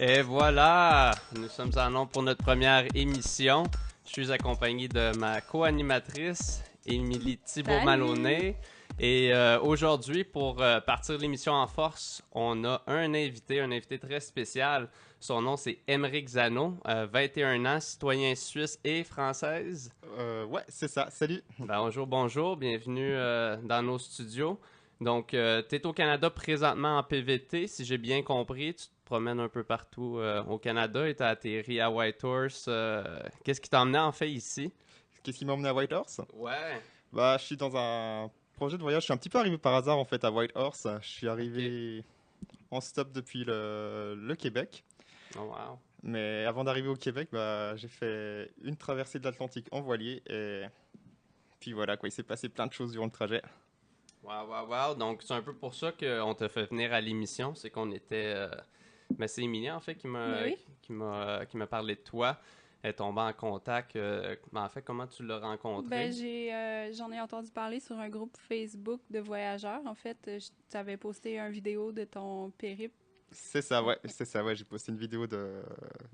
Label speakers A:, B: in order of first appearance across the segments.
A: Et voilà, nous sommes en nombre pour notre première émission. Je suis accompagné de ma co-animatrice, Émilie Thibault-Maloney. Et aujourd'hui, pour partir l'émission en force, on a un invité très spécial. Son nom, c'est Émeric Zano, 21 ans, citoyen suisse et française.
B: Ouais, c'est ça. Salut.
A: Bonjour, bonjour, bienvenue dans nos studios. Donc, tu es au Canada présentement en PVT, si j'ai bien compris. Tu te promènes un peu partout au Canada et tu as atterri à Whitehorse. Qu'est-ce qui t'a emmené en fait ici?
B: Qu'est-ce qui m'a emmené à Whitehorse?
A: Ouais,
B: Bah, je suis dans un projet de voyage. Je suis un petit peu arrivé par hasard en fait à Whitehorse. Je suis
A: ok.
B: arrivé en stop depuis le Québec.
A: Oh, wow.
B: Mais avant d'arriver au Québec, bah, j'ai fait une traversée de l'Atlantique en voilier. Et puis voilà, quoi. Il s'est passé plein de choses durant le trajet.
A: Wow, wow, wow. Donc, c'est un peu pour ça qu'on t'a fait venir à l'émission. C'est qu'on était. Mais c'est Émilie, en fait,
C: Ben oui.
A: qui m'a parlé de toi. Elle est tombée en contact. En fait, comment tu l'as rencontré?
C: J'en ai entendu parler sur un groupe Facebook de voyageurs. En fait, tu avais posté une vidéo de ton périple.
B: C'est ça, ouais. C'est ça, ouais. J'ai posté une vidéo de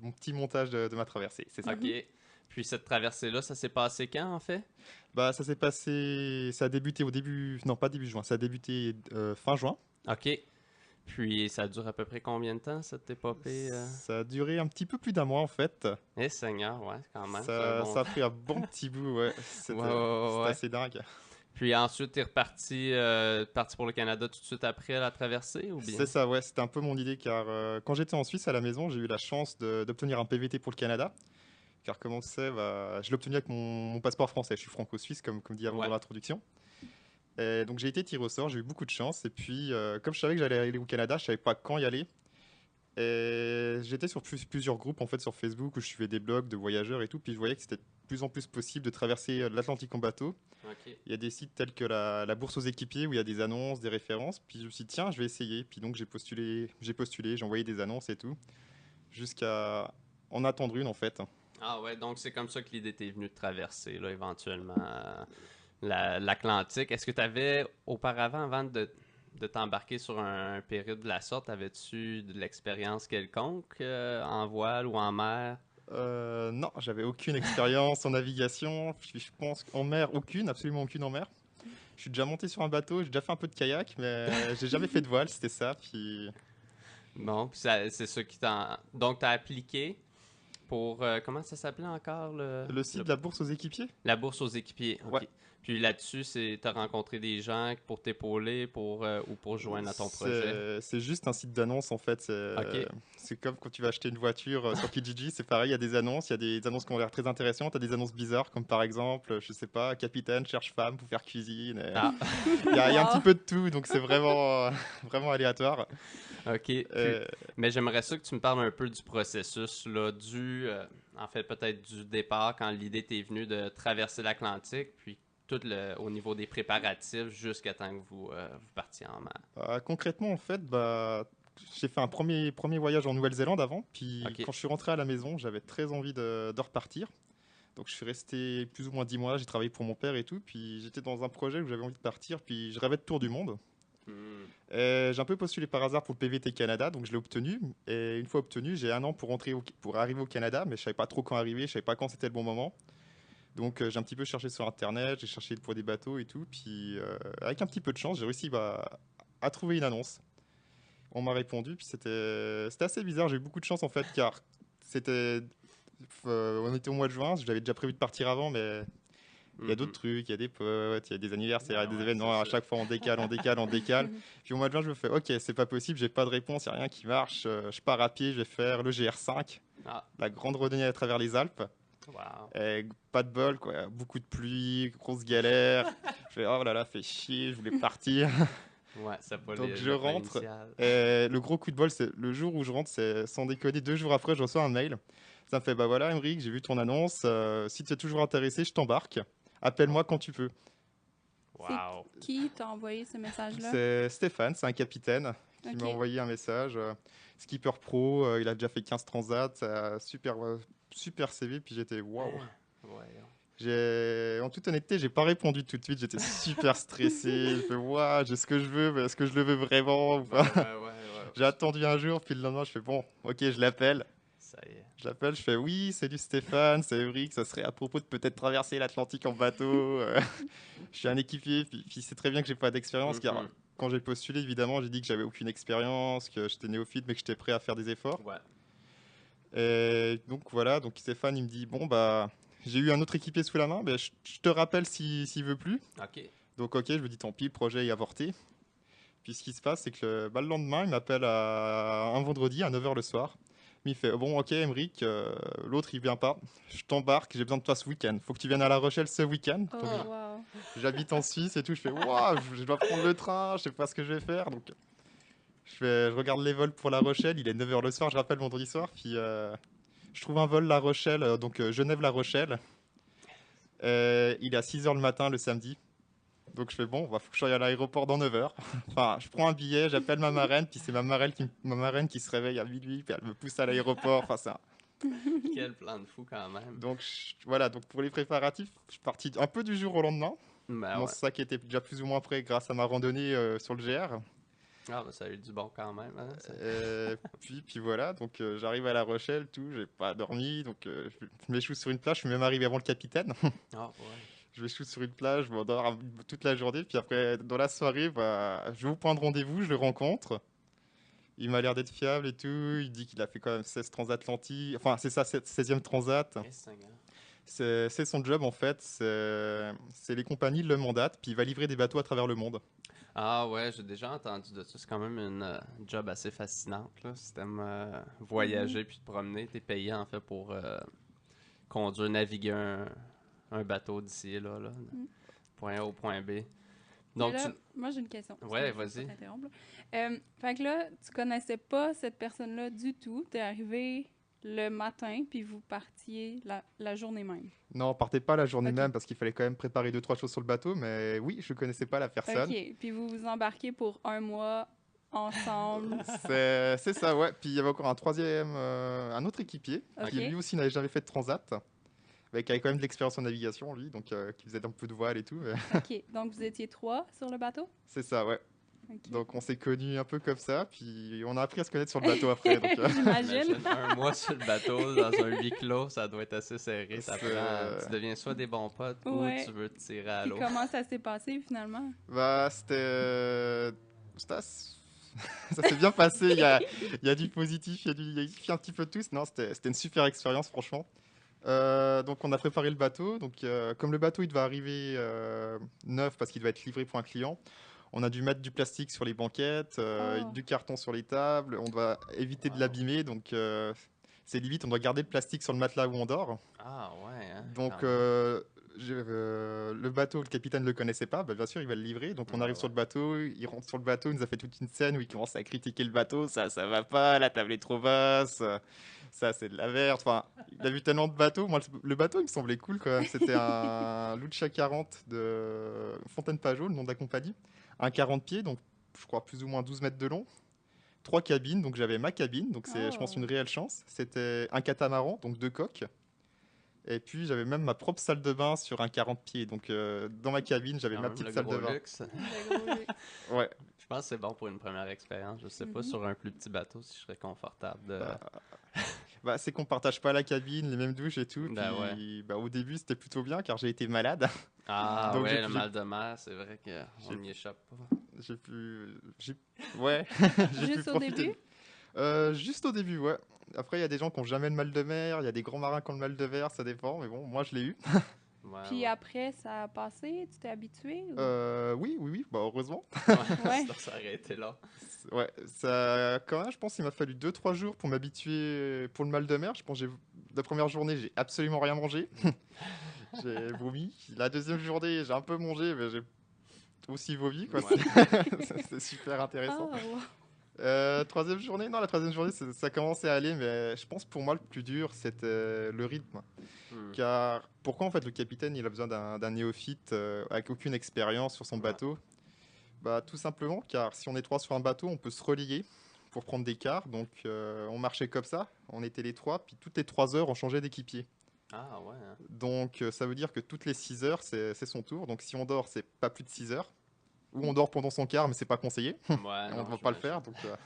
B: mon petit montage de ma traversée. C'est ça.
A: Ok. Puis cette traversée-là, ça s'est passé quand, en fait?
B: Bah, ça s'est passé. Ça a débuté au début. Non, pas début juin. Ça a débuté fin juin.
A: Ok. Puis ça dure à peu près combien de temps, cette épopée?
B: Ça a duré un petit peu plus d'un mois en fait.
A: Eh Seigneur, ouais, quand même, c'est un
B: Ça,
A: bon
B: ça a
A: temps.
B: pris un bon petit bout, ouais.
A: Ouais, ouais, ouais,
B: C'était
A: ouais.
B: assez dingue.
A: Puis ensuite, t'es parti pour le Canada tout de suite après la traversée, ou bien?
B: C'est ça, ouais. C'était un peu mon idée car quand j'étais en Suisse à la maison, j'ai eu la chance d'obtenir un PVT pour le Canada. Car comme on le sait, bah, je l'ai obtenu avec mon passeport français. Je suis franco-suisse, comme dit avant dans
A: Ouais.
B: l'introduction. Et donc j'ai été tiré au sort, j'ai eu beaucoup de chance. Et puis, comme je savais que j'allais aller au Canada, je savais pas quand y aller. Et j'étais sur plusieurs groupes en fait sur Facebook où je suivais des blogs de voyageurs et tout, puis je voyais que c'était de plus en plus possible de traverser l'Atlantique en bateau.
A: Ok.
B: Il y a des sites tels que la Bourse aux équipiers où il y a des annonces, des références, puis je me suis dit tiens, je vais essayer. Puis donc j'ai postulé, j'ai envoyé des annonces et tout, jusqu'à en attendre une en fait.
A: Ah ouais, donc c'est comme ça que l'idée t'est venue de traverser, là, éventuellement, l'Atlantique. Est-ce que tu avais, auparavant, avant de t'embarquer sur un périple de la sorte, avais-tu de l'expérience quelconque en voile ou en mer?
B: Non, j'avais aucune expérience en navigation, puis je pense en mer, aucune, absolument aucune en mer. Je suis déjà monté sur un bateau, j'ai déjà fait un peu de kayak, mais j'ai jamais fait de voile, c'était ça. Puis
A: Bon, puis c'est ça qui t'a... Donc, t'as appliqué pour... comment ça s'appelait encore,
B: le site de la Bourse aux équipiers?
A: la bourse aux équipiers?
B: Ouais.
A: OK. Puis là-dessus, t'as rencontré des gens pour t'épauler ou pour joindre à ton projet?
B: C'est juste un site d'annonce en fait.
A: OK.
B: C'est comme quand tu vas acheter une voiture sur Kijiji, c'est pareil, il y a des annonces qui ont l'air très intéressantes, il y a des annonces bizarres comme par exemple, je sais pas, capitaine cherche femme pour faire cuisine.
A: Ah,
B: Il y a un petit
C: Wow.
B: peu de tout, donc c'est vraiment, vraiment aléatoire.
A: OK. Puis,
B: Euh,
A: mais j'aimerais ça que tu me parles un peu du processus, là, en fait, peut-être du départ, quand l'idée t'est venue de traverser l'Atlantique, puis au niveau des préparatifs jusqu'à temps que vous partiez en mer.
B: concrètement, en fait, bah, j'ai fait un premier voyage en Nouvelle-Zélande avant, puis
A: OK.
B: quand je suis rentré à la maison, j'avais très envie de repartir. Donc je suis resté plus ou moins 10 mois, j'ai travaillé pour mon père et tout, puis j'étais dans un projet où j'avais envie de partir, puis je rêvais de tour du monde.
A: Hmm.
B: Et j'ai un peu postulé par hasard pour le PVT Canada, donc je l'ai obtenu. Et une fois obtenu, j'ai un an pour pour arriver au Canada, mais je savais pas trop quand arriver, je savais pas quand c'était le bon moment. Donc j'ai un petit peu cherché sur internet, j'ai cherché pour des bateaux et tout, puis avec un petit peu de chance, j'ai réussi bah, à trouver une annonce. On m'a répondu, puis c'était assez bizarre, j'ai eu beaucoup de chance en fait, car c'était on était au mois de juin, j'avais déjà prévu de partir avant, mais il y a d'autres
A: Mhm.
B: trucs, il y a des potes, il y a des anniversaires, il y a
A: Ben
B: des
A: ouais, c'est
B: événements, à
A: ça.
B: chaque fois on décale, on décale, on décale. Puis au mois de juin, je me fais, ok, c'est pas possible, j'ai pas de réponse, il n'y a rien qui marche, je pars à pied, je vais faire le GR5,
A: Ah,
B: la grande randonnée à travers les Alpes.
A: wow.
B: Et pas de bol, quoi, beaucoup de pluie, grosse galère. Je fais, oh là là, fait chier, je voulais partir.
A: Ouais, c'est pas
B: Donc je
A: le plan
B: rentre.
A: initial.
B: Et le gros coup de bol, c'est le jour où je rentre, c'est sans déconner, 2 jours après, je reçois un mail. Ça me fait, bah voilà, Emeric, j'ai vu ton annonce, si tu es toujours intéressé, je t'embarque.
A: Oh,
B: Appelle-moi quand tu peux.
C: C'est
A: wow.
C: qui t'a envoyé ce message-là?
B: C'est Stéphane, c'est un capitaine qui m'a
C: OK.
B: envoyé un message. Skipper pro, il a déjà fait 15 transats, super, super CV. Puis j'étais waouh.
A: Hein? Voyons.
B: En toute honnêteté, j'ai pas répondu tout de suite. J'étais super stressé. Je fais waouh, j'ai ce que je veux, mais est-ce que je le veux vraiment ou
A: Ben
B: pas?
A: ouais, ouais, ouais,
B: J'ai attendu un jour, puis le lendemain, je fais bon, ok, je l'appelle.
A: Ça y est.
B: Je l'appelle, je fais oui, salut Stéphane, c'est Ébric, ça serait à propos de peut-être traverser l'Atlantique en bateau. Je suis un équipier, puis c'est très bien que j'ai pas d'expérience, car
A: Mhm.
B: quand j'ai postulé, évidemment, j'ai dit que j'avais aucune expérience, que j'étais néophyte, mais que j'étais prêt à faire des efforts.
A: Ouais.
B: Et donc voilà, donc Stéphane, il me dit bon, bah, j'ai eu un autre équipier sous la main, mais je te rappelle s'il veut plus.
A: OK.
B: Donc ok, je me dis tant pis, le projet est avorté. Puis ce qui se passe, c'est que le lendemain, il m'appelle un vendredi à 9h le soir. Il me fait bon, ok, Emeric, l'autre il vient pas. Je t'embarque, j'ai besoin de toi ce week-end. Faut que tu viennes à La Rochelle ce week-end.
C: Oh,
B: Donc
C: wow.
B: j'habite en Suisse et tout. Je fais waouh, je dois prendre le train, je sais pas ce que je vais faire. Donc je regarde les vols pour La Rochelle. Il est 9h le soir, je rappelle vendredi soir. Puis je trouve un vol La Rochelle, donc Genève-La Rochelle. Il est à 6h le matin le samedi. Donc je fais bon, bah, faut que je sois à l'aéroport dans 9h. Enfin, je prends un billet, j'appelle ma marraine, puis c'est ma marraine qui se réveille à minuit, puis elle me pousse à l'aéroport. Enfin, ça.
A: Quel plan de fou quand même.
B: Donc voilà, donc pour les préparatifs, je suis parti un peu du jour au lendemain.
A: Ben
B: Mon
A: ouais.
B: sac était déjà plus ou moins prêt grâce à ma randonnée sur le GR.
A: Ah, ben ça a eu du bon quand même. Hein?
B: Puis voilà, donc j'arrive à La Rochelle, tout, j'ai pas dormi, donc je m'échoue sur une plage, je suis même arrivé avant le capitaine.
A: Ah, ouais.
B: Je m'échoue sur une plage, je m'endors toute la journée, puis après, dans la soirée, bah, je vais au point de rendez-vous, je le rencontre. Il m'a l'air d'être fiable et tout. Il dit qu'il a fait quand même 16 transatlantiques. Enfin, c'est ça, 16e transat.
A: Qu'est-ce que c'est,
B: C'est son job en fait. C'est les compagnies le mandatent, puis il va livrer des bateaux à travers le monde.
A: Ah ouais, j'ai déjà entendu de ça. C'est quand même une job assez fascinante, là. Si t'aimes voyager puis te promener, t'es payé en fait pour conduire, naviguer un bateau d'ici et là,
C: Mm.
A: point A au point B.
C: Mais
A: Donc,
C: là, moi, j'ai une question.
A: Ouais,
C: Excuse-moi, je vais
A: vas-y.
C: pas t'interrompre. Fait que là, tu connaissais pas cette personne-là du tout. T'es arrivé le matin, puis vous partiez la journée même.
B: Non, partez pas la journée
C: Ok.
B: même parce qu'il fallait quand même préparer deux trois choses sur le bateau. Mais oui, je connaissais pas la personne.
C: OK. Puis vous vous embarquez pour un mois ensemble.
B: C'est ça, ouais. Puis il y avait encore un troisième, un autre équipier
C: OK.
B: qui lui aussi n'avait jamais fait de transat, mais qui avait quand même de l'expérience en navigation lui, donc qui faisait un peu de voile et tout. Mais
C: OK. Donc vous étiez 3 sur le bateau?
B: c'est ça, ouais.
C: OK.
B: Donc on s'est connus un peu comme ça, puis on a appris à se connaître sur le bateau après. Donc,
C: J'imagine.
A: imagine un mois sur le bateau dans un huis clos, ça doit être assez serré.
B: C'est-
A: Tu deviens soit des bons potes
C: Ouais.
A: ou tu veux te tirer à
C: Puis
A: l'eau.
C: comment ça s'est passé finalement?
B: bah ça s'est bien passé. Il y a du positif, il y a un petit peu de tout. Non, c'était une super expérience franchement. Donc on a préparé le bateau. Donc comme le bateau il devait arriver neuf parce qu'il devait être livré pour un client, on a dû mettre du plastique sur les banquettes,
C: Oh.
B: du carton sur les tables. On doit éviter de
A: Wow.
B: l'abîmer. Donc c'est limite, on doit garder le plastique sur le matelas où on dort.
A: Ah ouais, hein,
B: Donc
A: quand même.
B: le bateau, le capitaine ne le connaissait pas. Bah, bien sûr, il va le livrer. Donc on
A: Ouais,
B: arrive sur
A: ouais.
B: le bateau, il rentre sur le bateau, il nous a fait toute une scène où il commence à critiquer le bateau. Ça va pas, la table est trop basse. Ça, c'est de la verte. Enfin, il a vu tellement de bateaux. Moi, le bateau, il me semblait cool quand même. C'était un Lucia 40 de Fontaine-Pajot, le nom de la compagnie. Un 40 pieds, donc je crois plus ou moins 12 mètres de long. Trois cabines, donc j'avais ma cabine, donc c'est, je pense,
C: Oh.
B: une réelle chance. C'était un catamaran, donc deux coques. Et puis j'avais même ma propre salle de bain sur un 40 pieds. Donc dans ma cabine, j'avais
A: Quand
B: ma
A: même
B: petite
A: le
B: salle de
A: gros
B: bain.
A: luxe.
C: Le gros luxe.
B: Ouais.
A: Je pense que c'est bon pour une première expérience. Je sais pas
C: Mhm.
A: sur un plus petit bateau si je serais confortable de.
B: Bah, bah, c'est qu'on partage pas la cabine, les mêmes douches et tout.
A: Ben ouais.
B: Puis bah, au début, c'était plutôt bien car j'ai été malade.
A: Ah
B: Donc,
A: ouais, le mal de mer, c'est vrai qu'on
B: j'ai-
A: n'y échappe pas.
B: J'ai pu. Ouais. J'ai pu
C: Juste au
B: profiter.
C: début?
B: Juste au début, ouais. Après, il y a des gens qui ont jamais le mal de mer. Il y a des grands marins qui ont le mal de mer, ça dépend. Mais bon, moi, je l'ai eu.
A: Ouais,
C: Puis
A: ouais.
C: après, ça a passé? Tu t'es habitué? Ou...
B: Oui. Bah, heureusement.
A: Ouais,
C: Ouais.
A: ça aurait été là.
B: Ouais, ça, quand même, je pense qu'il m'a fallu 2 3 jours pour m'habituer pour le mal de mer. Je pense que la première journée, j'ai absolument rien mangé. J'ai vomi. La deuxième journée, j'ai un peu mangé, mais j'ai aussi vomi, quoi.
A: Ouais.
B: C'est super intéressant.
C: Ah, wow.
B: Troisième journée, non, la troisième journée, ça commençait à aller, mais je pense pour moi, le plus dur, c'était le rythme.
A: Hmm.
B: Car pourquoi en fait le capitaine il a besoin d'un néophyte avec aucune expérience sur son
A: Ouais.
B: bateau? Bah, tout simplement car si on est trois sur un bateau, on peut se relier pour prendre des quarts. Donc on marchait comme ça, on était les trois, puis toutes les 3 heures on changeait d'équipier.
A: Ah ouais, hein.
B: Donc ça veut dire que toutes les 6 heures c'est son tour. Donc si on dort, c'est pas plus de 6 heures. Ou on dort pendant son quart, mais c'est pas conseillé.
A: Ouais,
B: On
A: non,
B: ne va pas le
A: j'imagine.
B: faire.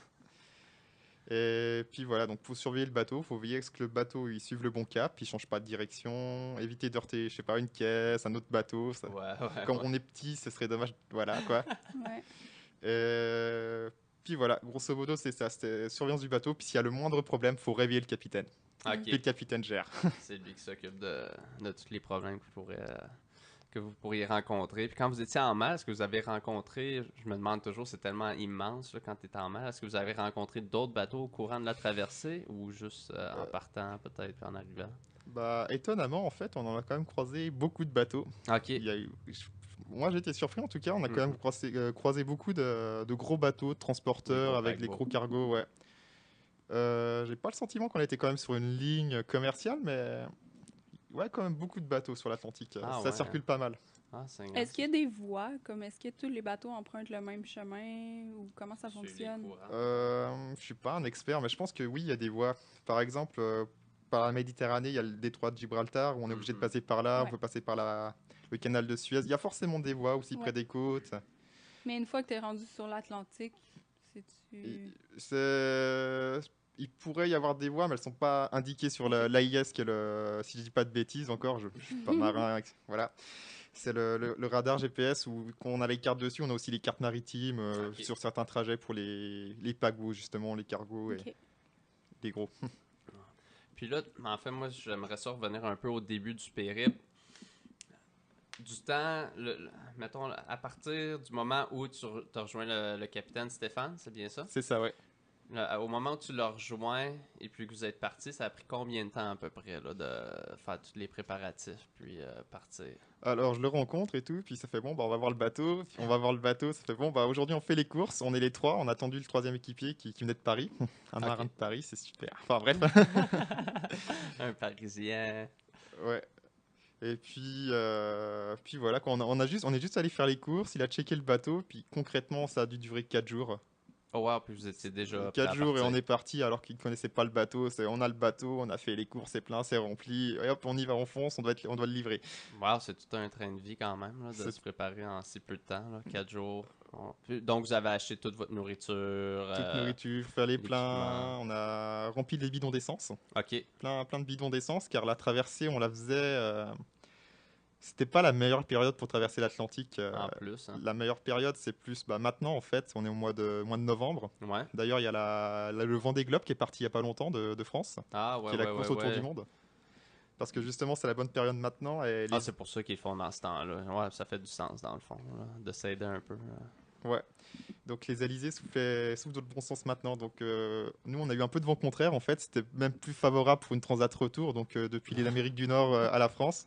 B: Et puis voilà, donc faut surveiller le bateau, faut veiller à ce que le bateau il suive le bon cap, il change pas de direction, éviter de heurter, je sais pas, une caisse, un autre bateau.
A: Ouais, ouais,
B: Quand
A: ouais.
B: on est petit, ce serait dommage, voilà quoi.
C: Ouais.
B: Euh, Puis voilà, grosso modo, c'est ça, c'était surveillance du bateau. Puis s'il y a le moindre problème, faut réveiller le capitaine. Puis le
A: Ok,
B: capitaine gère.
A: c'est lui qui s'occupe de tous les problèmes que vous pourriez rencontrer. Puis quand vous étiez en mer, est-ce que vous avez rencontré, je me demande toujours, c'est tellement immense là, quand tu es en mer, est-ce que vous avez rencontré d'autres bateaux au courant de la traversée ou juste en partant peut-être puis en arrivant?
B: Bah, étonnamment, en fait, on en a quand même croisé beaucoup de bateaux.
A: Ok.
B: Il y a eu- je- Moi, j'étais surpris en tout cas. On a quand même
A: Mhm.
B: croisé beaucoup de gros bateaux, de
A: Des
B: transporteurs
A: gros
B: avec des
A: paquebots.
B: gros cargos, ouais. J'ai pas le sentiment qu'on était quand même sur une ligne commerciale, mais ouais, quand même beaucoup de bateaux sur l'Atlantique.
A: Ah
B: Ça
A: ouais, hein?
B: circule pas mal.
A: Ah, Seigneur.
C: Est-ce qu'il y a des voies, comme est-ce que tous les bateaux empruntent le même chemin ou comment ça
A: Suivre les
C: fonctionne?
A: courants.
B: Je suis pas un expert, mais je pense que oui, il y a des voies. Par exemple, par la Méditerranée, il y a le détroit de Gibraltar où on est obligé de
A: Mhm.
B: passer par là, on
C: Ouais.
B: peut passer par le canal de Suez. Il y a forcément des voies aussi
C: Ouais.
B: près des côtes.
C: Mais une fois que tu es rendu sur l'Atlantique, c'est-tu...
B: Il pourrait y avoir des voies, mais elles sont pas indiquées sur
C: Ok.
B: l'AIS, qui est si je dis pas de bêtises encore, je suis pas marin, voilà. C'est le radar GPS où quand on a les cartes dessus, on a aussi les cartes maritimes
A: Ok.
B: sur certains trajets pour les paquebots, justement, les cargos et
C: Ok.
B: les gros.
A: Puis là, en fait, moi, j'aimerais ça revenir un peu au début du périple. Du temps, mettons, à partir du moment où tu as rejoint le capitaine Stéphane, c'est bien ça?
B: C'est ça, ouais.
A: Là, au moment où tu l'as rejoint et puis que vous êtes parti, ça a pris combien de temps à peu près là, de faire tous les préparatifs puis partir?
B: Alors je le rencontre et tout, puis ça fait bon, bah on va voir le bateau, puis on va voir le bateau, ça fait bon, bah aujourd'hui on fait les courses, on est les trois, on a attendu le troisième équipier qui venait de Paris, un marin
A: Ok.
B: de Paris, c'est super. Enfin bref,
A: Un Parisien.
B: ouais. Et puis voilà, quoi, on est juste allé faire les courses, il a checké le bateau, puis concrètement ça a dû durer 4 jours.
A: Oh wow, puis vous étiez déjà prêt
B: 4
A: à
B: jours et on
A: partir.
B: est parti alors qu'il ne connaissait pas le bateau. On a le bateau, on a fait les courses, c'est plein, c'est rempli. Et hop, on y va, on fonce, on doit le livrer.
A: Wow, c'est tout un train de vie quand même là, de
B: C'est
A: se préparer en si peu de temps, là, 4 jours. Donc vous avez acheté toute votre nourriture,
B: toute nourriture, faire les
A: l'équipement.
B: pleins. On a rempli les bidons d'essence.
A: Ok.
B: Plein de bidons d'essence, car la traversée, on la faisait. C'était pas la meilleure période pour traverser l'Atlantique.
A: En plus, hein.
B: La meilleure période, c'est plus maintenant, en fait. On est au mois de novembre.
A: Ouais.
B: D'ailleurs, il y a le Vendée Globe qui est parti il y a pas longtemps de France,
A: Ah ouais,
B: qui est la
A: ouais, ouais,
B: course autour du
A: ouais.
B: monde. Parce que justement, c'est la bonne période maintenant. Et
A: Ah, c'est pour ça qu'ils le font dans ce temps-là. Ouais, ça fait du sens dans le fond, là, de s'aider un peu.
B: Ouais. Donc les alizés soufflent dans le bon sens maintenant. Donc nous, on a eu un peu de vent contraire en fait. C'était même plus favorable pour une transat retour. Donc depuis l'Amérique du Nord à la France,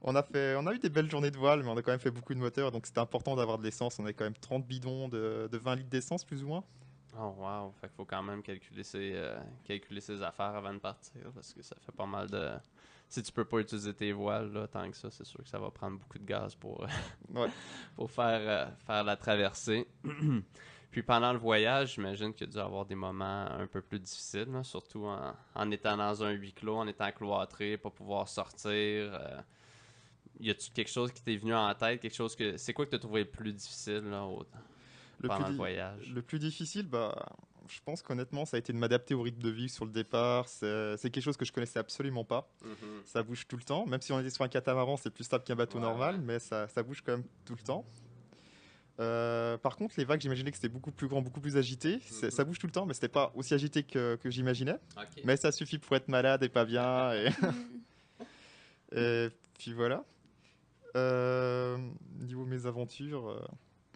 B: on a eu des belles journées de voile, mais on a quand même fait beaucoup de moteurs. Donc c'était important d'avoir de l'essence. On avait quand même 30 bidons de 20 litres d'essence plus ou moins.
A: Oh wow, fait qu'il faut quand même calculer ses affaires avant de partir parce que ça fait pas mal de... Si tu peux pas utiliser tes voiles là, tant que ça, c'est sûr que ça va prendre beaucoup de gaz pour,
B: Ouais.
A: pour faire la traversée. Puis pendant le voyage, j'imagine qu'il y a dû avoir des moments un peu plus difficiles, là, surtout en étant dans un huis clos, en étant cloîtré, pas pouvoir sortir. Y a-tu quelque chose qui t'est venu en tête, quelque chose que... C'est quoi que t'as trouvé le plus difficile là,
B: Le plus,
A: pendant le
B: di-
A: voyage?
B: le plus difficile, bah, je pense qu'honnêtement, ça a été de m'adapter au rythme de vie sur le départ. C'est quelque chose que je connaissais absolument pas.
A: Mhm.
B: Ça bouge tout le temps. Même si on était sur un catamaran, c'est plus stable qu'un bateau
A: Ouais,
B: normal,
A: ouais.
B: mais ça bouge quand même tout le temps. Par contre, les vagues, j'imaginais que c'était beaucoup plus grand, beaucoup plus agité. Ça bouge tout le temps, mais c'était pas aussi agité que j'imaginais.
A: Ok.
B: Mais ça suffit pour être malade et pas bien.
C: Hmm.
B: Et puis voilà. Niveau mes aventures,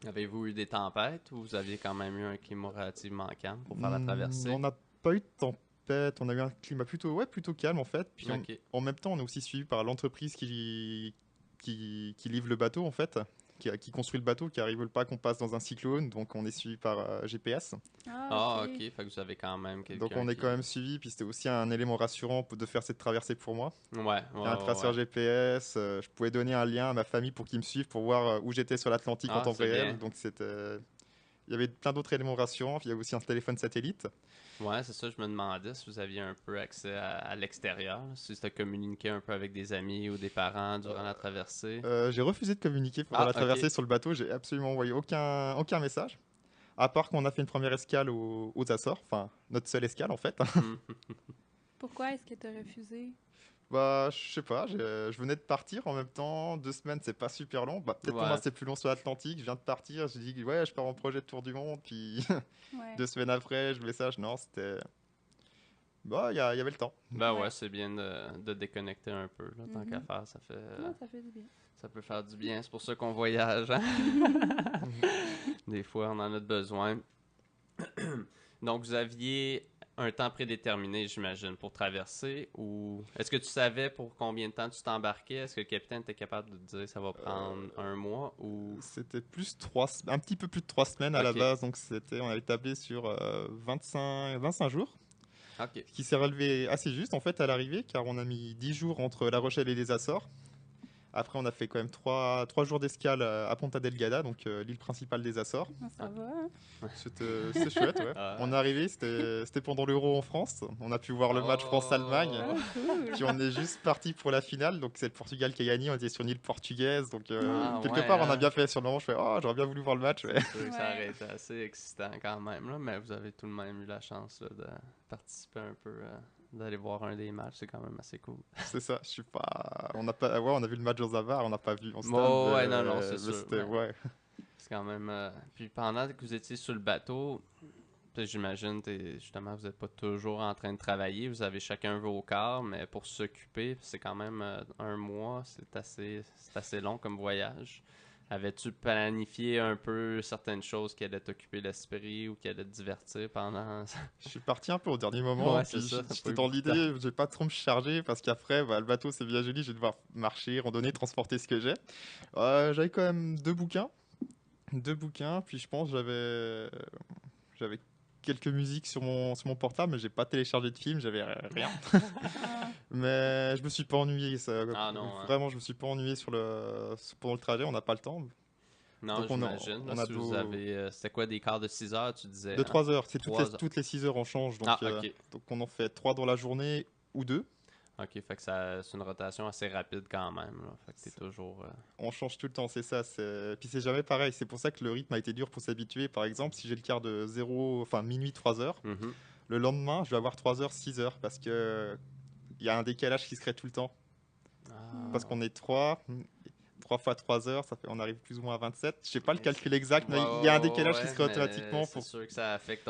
A: Avez-vous eu des tempêtes ou vous aviez quand même eu un climat relativement calme pour faire la traversée?
B: on n'a pas eu de tempête. On a eu un climat plutôt calme en fait. Puis
A: Ok.
B: en même temps, on est aussi suivi par l'entreprise qui livre le bateau en fait. Qui construit le bateau, car ils veulent pas qu'on passe dans un cyclone, donc on est suivi par GPS.
C: Ah,
A: Ah, ok.
C: ok.
A: Fait que vous avez quand même
B: Donc
A: quelqu'un
B: on est
A: qui...
B: quand même suivi, puis c'était aussi un élément rassurant de faire cette traversée pour moi.
A: Ouais, ouais,
B: Il y a un
A: ouais,
B: traceur
A: ouais.
B: GPS, je pouvais donner un lien à ma famille pour qu'ils me suivent, pour voir où j'étais sur l'Atlantique en
A: Ah,
B: temps
A: c'est
B: réel.
A: bien.
B: Donc il y avait plein d'autres éléments rassurants, puis il y avait aussi un téléphone satellite.
A: Ouais, c'est ça, je me demandais si vous aviez un peu accès à l'extérieur, si c'était communiqué un peu avec des amis ou des parents durant la traversée.
B: J'ai refusé de communiquer pendant
A: Ah,
B: la
A: ok.
B: traversée sur le bateau, j'ai absolument envoyé aucun message. À part qu'on a fait une première escale aux Açores, enfin notre seule escale en fait.
A: Mhm.
C: Pourquoi est-ce que tu as refusé?
B: Bah, je sais pas, je venais de partir en même temps. 2 semaines, c'est pas super long. Bah, peut-être pour moi,
A: Ouais.
B: c'est plus long sur l'Atlantique. Je viens de partir, j'ai dit, ouais, je pars en projet de tour du monde. Puis
C: Ouais.
B: 2 semaines après, je message. Non, c'était. Bah, il y avait le temps.
A: Ben ouais,
C: Ouais.
A: c'est bien de déconnecter un peu, là, tant qu'à
C: Mhm.
A: faire, ça fait,
C: Non, ça fait du bien.
A: ça peut faire du bien. C'est pour ça qu'on voyage, hein?
B: Mhm.
A: Des fois, on en a besoin. Donc, vous aviez un temps prédéterminé, j'imagine, pour traverser, ou est-ce que tu savais pour combien de temps tu t'embarquais? Est-ce que le capitaine était capable de te dire ça va prendre un mois ou...
B: C'était un petit peu plus de 3 semaines à la
A: Ok,
B: base. Donc, on avait tablé sur 25 jours.
A: ok.
B: Ce qui s'est relevé assez juste en fait à l'arrivée, car on a mis 10 jours entre La Rochelle et les Açores. Après, on a fait quand même 3 jours d'escale à Ponta Delgada, donc l'île principale des Açores.
C: Ah, ça
A: Ok.
C: va, hein?
B: C'est chouette, ouais. On
A: Ah,
B: est arrivé, c'était pendant l'Euro en France. On a pu voir le match France-Allemagne.
A: oh!
C: Ah, cool!
B: Puis on est juste parti pour la finale, donc c'est le Portugal qui a gagné. On était sur une île portugaise, donc
A: Ah
B: quelque
A: ouais,
B: part on a
A: hein?
B: bien fait. Sur le moment, je fais, oh, j'aurais bien voulu voir le match.
A: C'est
B: Mais
A: sûr que ça aurait
C: Ouais.
A: été assez excitant quand même, là, mais vous avez tout de même eu la chance là, de participer un peu, d'aller voir un des matchs, c'est quand même assez cool.
B: c'est ça, je suis pas. On a pas. Ouais, on a vu le match aux Avars, on n'a pas vu en stade,
A: Oh, ouais, non, non, c'est
B: mais
A: sûr.
B: c'était. Ouais.
A: C'est quand même. Puis pendant que vous étiez sur le bateau, puis j'imagine, justement, vous n'êtes pas toujours en train de travailler, vous avez chacun vos quarts, mais pour s'occuper, c'est quand même un mois, c'est assez long comme voyage. Avais-tu planifié un peu certaines choses qui allaient t'occuper l'esprit ou qui allaient te divertir pendant...
B: Je suis parti un peu au dernier moment,
A: Ouais, c'est
B: puis
A: ça, t'as pas
B: j'étais
A: eu
B: dans
A: beaucoup de temps.
B: l'idée, je vais pas trop me charger parce qu'après, bah, le bateau c'est bien joli, je vais devoir marcher, randonner, transporter ce que j'ai. J'avais quand même 2 bouquins, puis je pense que j'avais quelques musiques sur mon portable, mais j'ai pas téléchargé de film, j'avais rien.
C: Ah,
B: Mais je me suis pas ennuyé,
A: Ah non, hein.
B: vraiment, je me suis pas ennuyé pendant le trajet, on n'a pas le temps.
A: Non,
B: Donc
A: j'imagine. Là,
B: on a
A: si vous avez... c'était quoi, des quarts de 6 heures, tu disais,
B: de
A: hein?
B: 3 heures, c'est toutes les,
A: 3 heures.
B: toutes les 6 heures on change,
A: Ah, ok.
B: donc on en fait 3 dans la journée ou 2.
A: Ok, fait que c'est une rotation assez rapide quand même, là. Fait que t'es toujours...
B: On change tout le temps, c'est ça. Puis c'est jamais pareil. C'est pour ça que le rythme a été dur pour s'habituer. Par exemple, si j'ai le quart de 0, enfin minuit, 3 heures,
A: Mhm.
B: le lendemain, je vais avoir 3 heures, 6 heures parce que il y a un décalage qui se crée tout le temps. Parce
A: Ah.
B: qu'on est 3 fois 3 heures, on arrive plus ou moins à 27. Je sais pas le
A: Mais c'est-
B: calcul exact,
A: Ouais,
B: mais il y a un
A: ouais,
B: décalage qui se
A: ouais,
B: crée
A: mais
B: automatiquement
A: c'est
B: pour.
A: sûr que ça affecte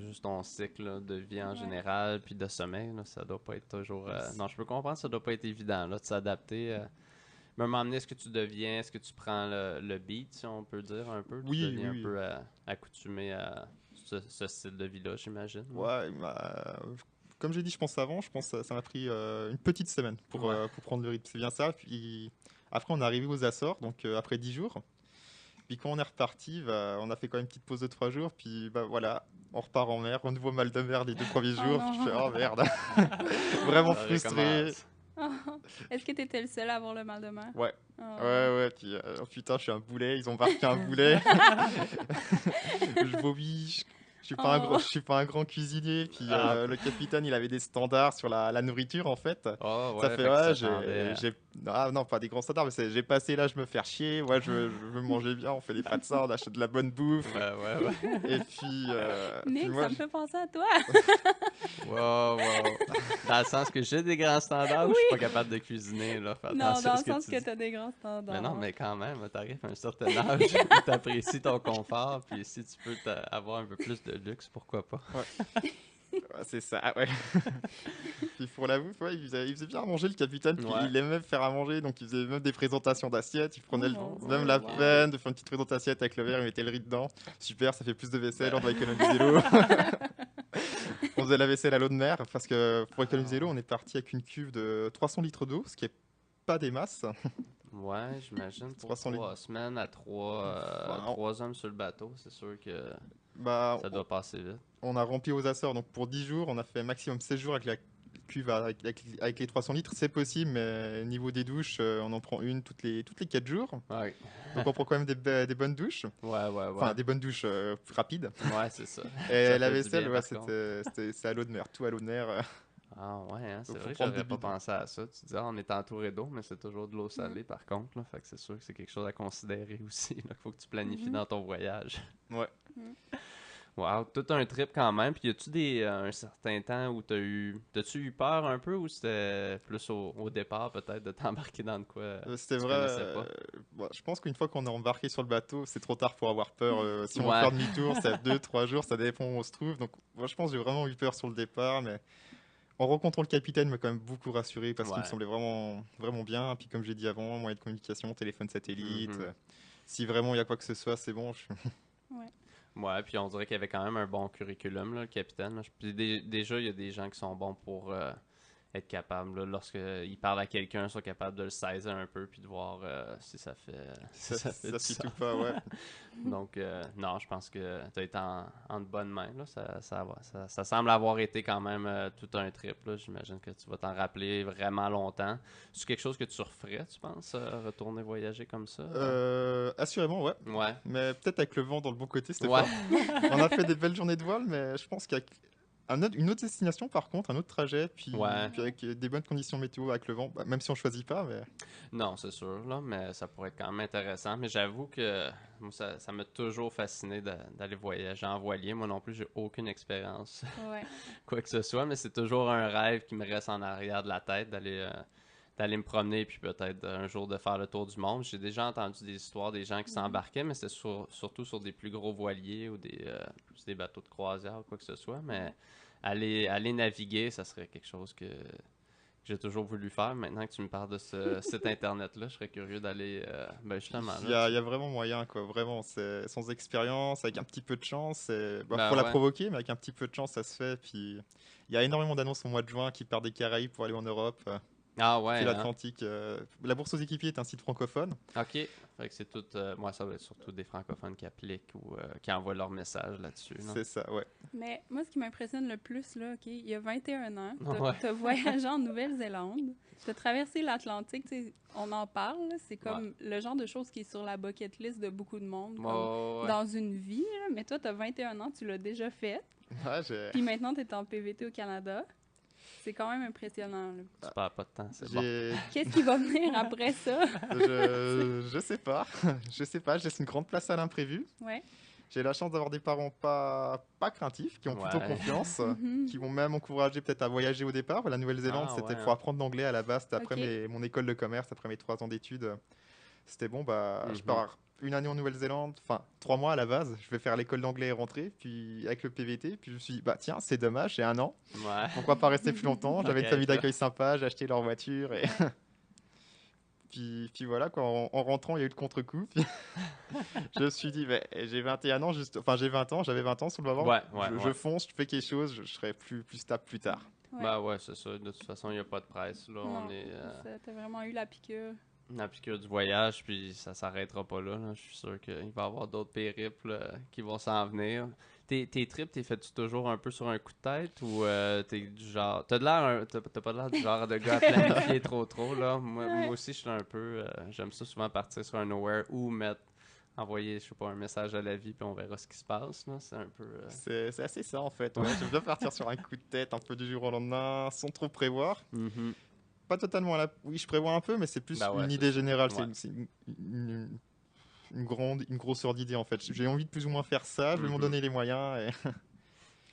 A: juste ton cycle là, de vie en
C: ouais.
A: général, puis de sommeil, là, ça doit pas être toujours... Non, je peux comprendre, ça doit pas être évident, là, de s'adapter. Mais à un moment donné, est-ce que tu prends le beat, si on peut dire, un peu? Tu
B: Oui,
A: deviens
B: oui,
A: un
B: oui.
A: peu accoutumé à ce style de vie-là, j'imagine.
B: Ouais, comme j'ai dit, je pense que ça m'a pris une petite semaine
A: Ouais.
B: pour prendre le rythme. C'est bien ça. Puis après, on est arrivé aux Açores, donc après 10 jours. Puis quand on est reparti, bah, on a fait quand même une petite pause de 3 jours. Puis bah voilà, on repart en mer. Un nouveau mal de mer les 2 premiers
C: Oh
B: jours. Puis je fais
C: non!
B: oh merde, vraiment
A: Ça
B: frustré.
A: recommence.
C: Est-ce que tu étais le seul à avoir le mal de mer?
B: Ouais, ouais,
C: Oh.
B: ouais. Puis oh putain, je suis un boulet. Ils ont marqué un boulet. Je vomis.
C: Oh.
B: Je suis pas un grand cuisinier. Puis
A: Ah,
B: le capitaine, il avait des standards sur la nourriture en fait.
A: oh,
B: Ça
A: ouais,
B: fait
A: fait que tu
B: ouais,
A: t'attendais.
B: ah non, pas des grands standards, mais j'ai passé là, je me faire chier. Ouais, je veux manger bien. On fait des pâtes ça, on achète de la bonne bouffe.
A: Ouais, ouais, ouais.
B: Et puis
C: Nick,
B: moi,
C: ça me fait penser à toi!
A: Wow, wow. Dans le sens que j'ai des grands standards, ou je suis pas capable de cuisiner, là. Fais
C: Non,
A: attention
C: dans
A: à
C: le
A: ce que
C: sens
A: tu
C: que
A: dis.
C: t'as des grands
A: Mais non,
C: standards.
A: mais quand même, t'arrives à un certain âge où t'apprécies ton confort, puis si tu peux avoir un peu plus de luxe, pourquoi pas?
B: ouais, c'est ça, ouais. Puis pour la bouffe, ouais, il faisait bien à manger le capitaine, puis
A: Ouais.
B: il aimait même faire à manger, donc il faisait même des présentations d'assiettes. Il
C: Oh
B: prenait
C: mon
B: même
C: Dieu,
B: la
A: Ok.
C: wow!
B: peine de faire une petite présentation d'assiette avec le verre, il mettait le riz dedans. Super, ça fait plus de vaisselle, on doit économiser l'eau. On faisait la vaisselle à l'eau de mer, parce que pour économiser l'eau, on est parti avec une cuve de 300 litres d'eau, ce qui est pas des masses.
A: Ouais, j'imagine pour
B: 300 litres.
A: 3 semaines à
B: Enfin,
A: 3 hommes sur le bateau, c'est sûr que
B: bah,
A: ça doit passer vite.
B: on a rempli aux Açores, donc pour 10 jours, on a fait maximum 16 jours avec la cuve avec les 300 litres, c'est possible, mais niveau des douches, on en prend une toutes les 4 jours.
A: Ouais.
B: Donc on prend quand même des bonnes douches,
A: Ouais, ouais,
B: enfin
A: ouais.
B: des bonnes douches rapides.
A: Ouais, c'est ça.
B: Et
A: Ça
B: la
A: fait du
B: vaisselle,
A: bien
B: ouais,
A: par contre.
B: c'est à l'eau de mer, tout à l'eau de mer.
A: Ah ouais, hein, c'est
B: Donc, faut
A: vrai que
B: prendre des
A: j'aurais pas
B: bidons.
A: pensé à ça. Tu dis, ah, on est entouré d'eau, mais c'est toujours de l'eau salée par contre, là. Fait que c'est sûr que c'est quelque chose à considérer aussi, là, qu'il faut que tu planifies
C: Mhm.
A: dans ton voyage.
B: Ouais.
C: Mm.
A: Wow, tout un trip quand même. Puis y a-tu un certain temps où t'as-tu eu peur un peu ou c'était plus au départ peut-être de t'embarquer dans de quoi
B: C'était
A: tu
B: vrai.
A: connaissais pas?
B: Bon, je pense qu'une fois qu'on est embarqué sur le bateau, c'est trop tard pour avoir peur. Si on veut
A: Ouais.
B: faire demi-tour, c'est 2, 3 jours, ça dépend où on se trouve. Donc, moi, je pense que j'ai vraiment eu peur sur le départ, mais en rencontrant le capitaine, il m'a quand même beaucoup rassuré parce qu'il me
A: Ouais.
B: semblait vraiment, vraiment bien. Puis, comme j'ai dit avant, moyen de communication, téléphone satellite.
A: Mhm.
B: Si vraiment il y a quoi que ce soit, c'est bon.
C: Ouais.
A: Ouais, puis on dirait qu'il y avait quand même un bon curriculum, là, le capitaine. Là. Puis déjà, il y a des gens qui sont bons pour être capables, là, lorsqu'ils parlent à quelqu'un, ils sont capables de le saisir un peu puis de voir si ça fait, si ça fait
B: Ça
A: du
B: fit
A: sens.
B: ou pas, ouais.
A: Donc, non, je pense que tu as été en de bonnes mains. Là. Ça semble avoir été quand même tout un trip. Là. J'imagine que tu vas t'en rappeler vraiment longtemps. C'est quelque chose que tu referais, tu penses, retourner voyager comme ça?
B: Assurément, ouais.
A: Ouais.
B: Mais peut-être avec le vent dans le bon côté cette
A: Ouais.
B: fois. On a fait des belles journées de voile, mais je pense qu'avec une autre destination, par contre, un autre trajet,
A: Ouais.
B: puis avec des bonnes conditions météo, avec le vent, bah, même si on choisit pas, mais
A: Non, c'est sûr, là, mais ça pourrait être quand même intéressant. Mais j'avoue que moi, ça m'a toujours fasciné d'aller voyager en voilier. Moi non plus, j'ai aucune expérience,
C: Ouais.
A: quoi que ce soit, mais c'est toujours un rêve qui me reste en arrière de la tête d'aller me promener puis peut-être un jour de faire le tour du monde. J'ai déjà entendu des histoires des gens qui s'embarquaient, mais c'est surtout sur des plus gros voiliers ou plus des bateaux de croisière ou quoi que ce soit. Mais aller naviguer, ça serait quelque chose que j'ai toujours voulu faire. Maintenant que tu me parles de ce site internet-là, je serais curieux d'aller. Ben justement,
B: il
A: là,
B: y a vraiment moyen, quoi. Vraiment, c'est sans expérience, avec un petit peu de chance. Bah,
A: Ben
B: faut la
A: ouais.
B: provoquer, mais avec un petit peu de chance, ça se fait. Puis il y a énormément d'annonces au mois de juin qui partent des Caraïbes pour aller en Europe.
A: Ah
B: Depuis
A: ouais, hein.
B: l'Atlantique. La Bourse aux équipiers est un site francophone.
A: Ok. Fait que c'est tout. Moi, ça va être surtout des francophones qui appliquent ou qui envoient leur message là-dessus. Là.
B: C'est ça, ouais.
C: Mais moi, ce qui m'impressionne le plus, là, OK, il y a 21 ans,
A: Ouais.
C: t'as voyagé en Nouvelle-Zélande, t'as traversé l'Atlantique, tu sais, on en parle, là, c'est
A: Ouais.
C: comme le genre de choses qui est sur la bucket list de beaucoup de monde,
A: Ouais,
C: comme
A: ouais, ouais.
C: dans une vie, là, mais toi, t'as 21 ans, tu l'as déjà fait,
B: Ouais, j'ai
C: puis maintenant, t'es en PVT au Canada. C'est quand même impressionnant, là.
A: Tu perds pas de temps, c'est bon.
B: j'ai
C: Qu'est-ce qui va venir après ça?
B: Je sais pas. Je sais pas, je laisse une grande place à l'imprévu.
C: Ouais.
B: J'ai la chance d'avoir des parents pas craintifs, qui ont plutôt
A: Ouais.
B: confiance,
C: Mhm.
B: qui vont même encourager peut-être à voyager au départ. La Nouvelle-Zélande,
A: Ah
B: c'était
A: ouais,
B: pour
A: hein.
B: apprendre l'anglais à la base. C'était après
C: OK.
B: mon école de commerce, après mes 3 ans d'études. C'était bon, bah, je
A: Mhm.
B: pars une année en Nouvelle-Zélande, enfin 3 mois à la base. Je vais faire l'école d'anglais et rentrer, puis avec le PVT. Puis je me suis dit, bah tiens, c'est dommage, j'ai un an.
A: Ouais.
B: Pourquoi pas rester plus longtemps?
A: Tant
B: J'avais une
A: qu'à
B: famille
A: être là.
B: d'accueil sympa, j'ai acheté leur voiture. Et
C: Ouais.
B: puis voilà, quoi. En rentrant, il y a eu le contre-coup. Puis je me suis dit, mais j'ai 21 ans, juste, enfin j'ai 20 ans, j'avais 20 ans sur le moment.
A: Ouais, ouais,
B: Je
A: ouais.
B: fonce, je fais quelque chose, je serai plus stable plus tard.
C: Ouais.
A: Ben ouais, c'est ça. De toute façon, il n'y a pas de presse. Là, on
C: Non,
A: est
C: c'est ça, t'as vraiment eu la piqûre.
A: la piqûre du voyage, puis ça s'arrêtera pas là, là. Je suis sûr qu'il va y avoir d'autres périples qui vont s'en venir. Tes trips, t'es fais-tu toujours un peu sur un coup de tête ou t'es du genre. T'as pas l'air du genre de gars à planifier trop, là. Moi,
C: Ouais.
A: moi aussi, je suis un peu. J'aime ça souvent partir sur un nowhere ou envoyer, je sais pas, un message à la vie, puis on verra ce qui se passe, là. C'est un peu.
B: C'est assez ça en fait. Ouais. J'aime bien partir sur un coup de tête, un peu du jour au lendemain, sans trop prévoir.
A: Mhm.
B: Pas totalement à la. Oui, je prévois un peu, mais c'est plus
A: Ben ouais,
B: une
A: c'est
B: idée
A: ça.
B: générale.
A: Ouais.
B: C'est une grosseur d'idées en fait. J'ai envie de plus ou moins faire ça, je vais m'en
A: Mhm.
B: donner les moyens. Et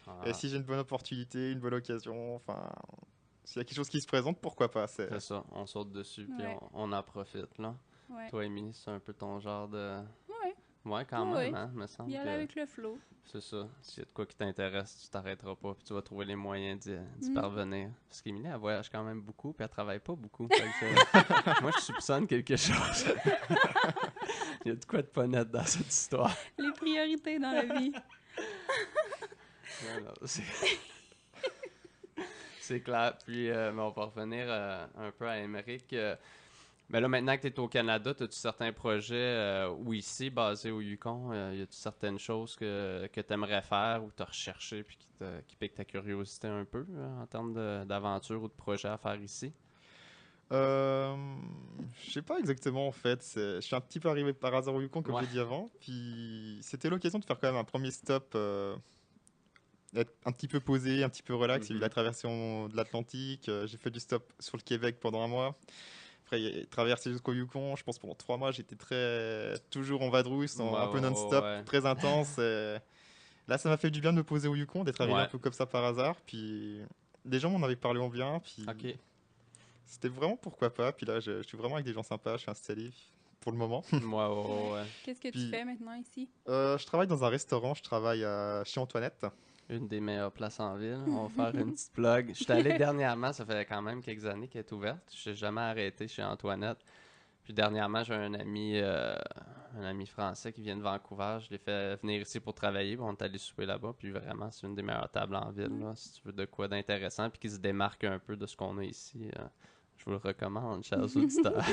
A: Ah,
B: si j'ai une bonne opportunité, une bonne occasion, enfin, s'il y a quelque chose qui se présente, pourquoi pas.
A: c'est ça. On saute dessus, puis
C: Ouais.
A: on en profite, là.
C: Ouais.
A: Toi, Émilie, c'est un peu ton genre de.
C: Ouais.
A: Ouais, quand
C: Ouais.
A: même, hein. Me semble
C: Y aller
A: que
C: avec le flow.
A: c'est ça. S'il y a de quoi qui t'intéresse, tu t'arrêteras pas, puis tu vas trouver les moyens d'y
C: Mm.
A: parvenir. Parce qu'Émilie, elle voyage quand même beaucoup, puis elle travaille pas beaucoup. Fait que, moi, je soupçonne quelque chose. Il y a de quoi de pas net dans cette histoire.
C: Les priorités dans la vie.
A: Non, non, c'est clair. Puis, mais on va revenir un peu à Émeric. Mais là, maintenant que tu es au Canada, as-tu certains projets ou ici, basés au Yukon, y a-tu certaines choses que tu aimerais faire ou tu as recherché puis qui piquent ta curiosité un peu en termes d'aventure ou de projets à faire ici?
B: Euh, je sais pas exactement en fait. Je suis un petit peu arrivé par hasard au Yukon comme
A: Ouais.
B: j'ai dit avant. Puis c'était l'occasion de faire quand même un premier stop être un petit peu posé, un petit peu relax. Il y a eu
A: Mhm.
B: la traversée de l'Atlantique. J'ai fait du stop sur le Québec pendant un mois. Après, il y a traversé jusqu'au Yukon. Je pense pendant 3 mois, j'étais toujours en vadrouille,
A: Ouais,
B: un peu
A: ouais,
B: non-stop,
A: ouais.
B: très intense. Et là, ça m'a fait du bien de me poser au Yukon, d'être arrivé un
A: Ouais.
B: peu comme ça par hasard. Puis des gens m'en avaient parlé en bien. Puis
A: Ok.
B: c'était vraiment pourquoi pas. Puis là, je suis vraiment avec des gens sympas. Je suis installé pour le moment.
A: Ouais, ouais,
C: Ouais.
A: ouais.
C: Qu'est-ce que tu
B: Puis
C: fais maintenant ici?
B: je travaille dans un restaurant. Je travaille chez Antoinette.
A: Une des meilleures places en ville. On va faire une petite plug. Je suis allé dernièrement, ça fait quand même quelques années qu'elle est ouverte. Je n'ai jamais arrêté chez Antoinette. Puis dernièrement, j'ai un ami français qui vient de Vancouver. Je l'ai fait venir ici pour travailler. Puis on est allé souper là-bas. Puis vraiment, c'est une des meilleures tables en ville. Là, si tu veux de quoi d'intéressant. Puis qui se démarque un peu de ce qu'on a ici. Je vous le recommande, chers auditeurs.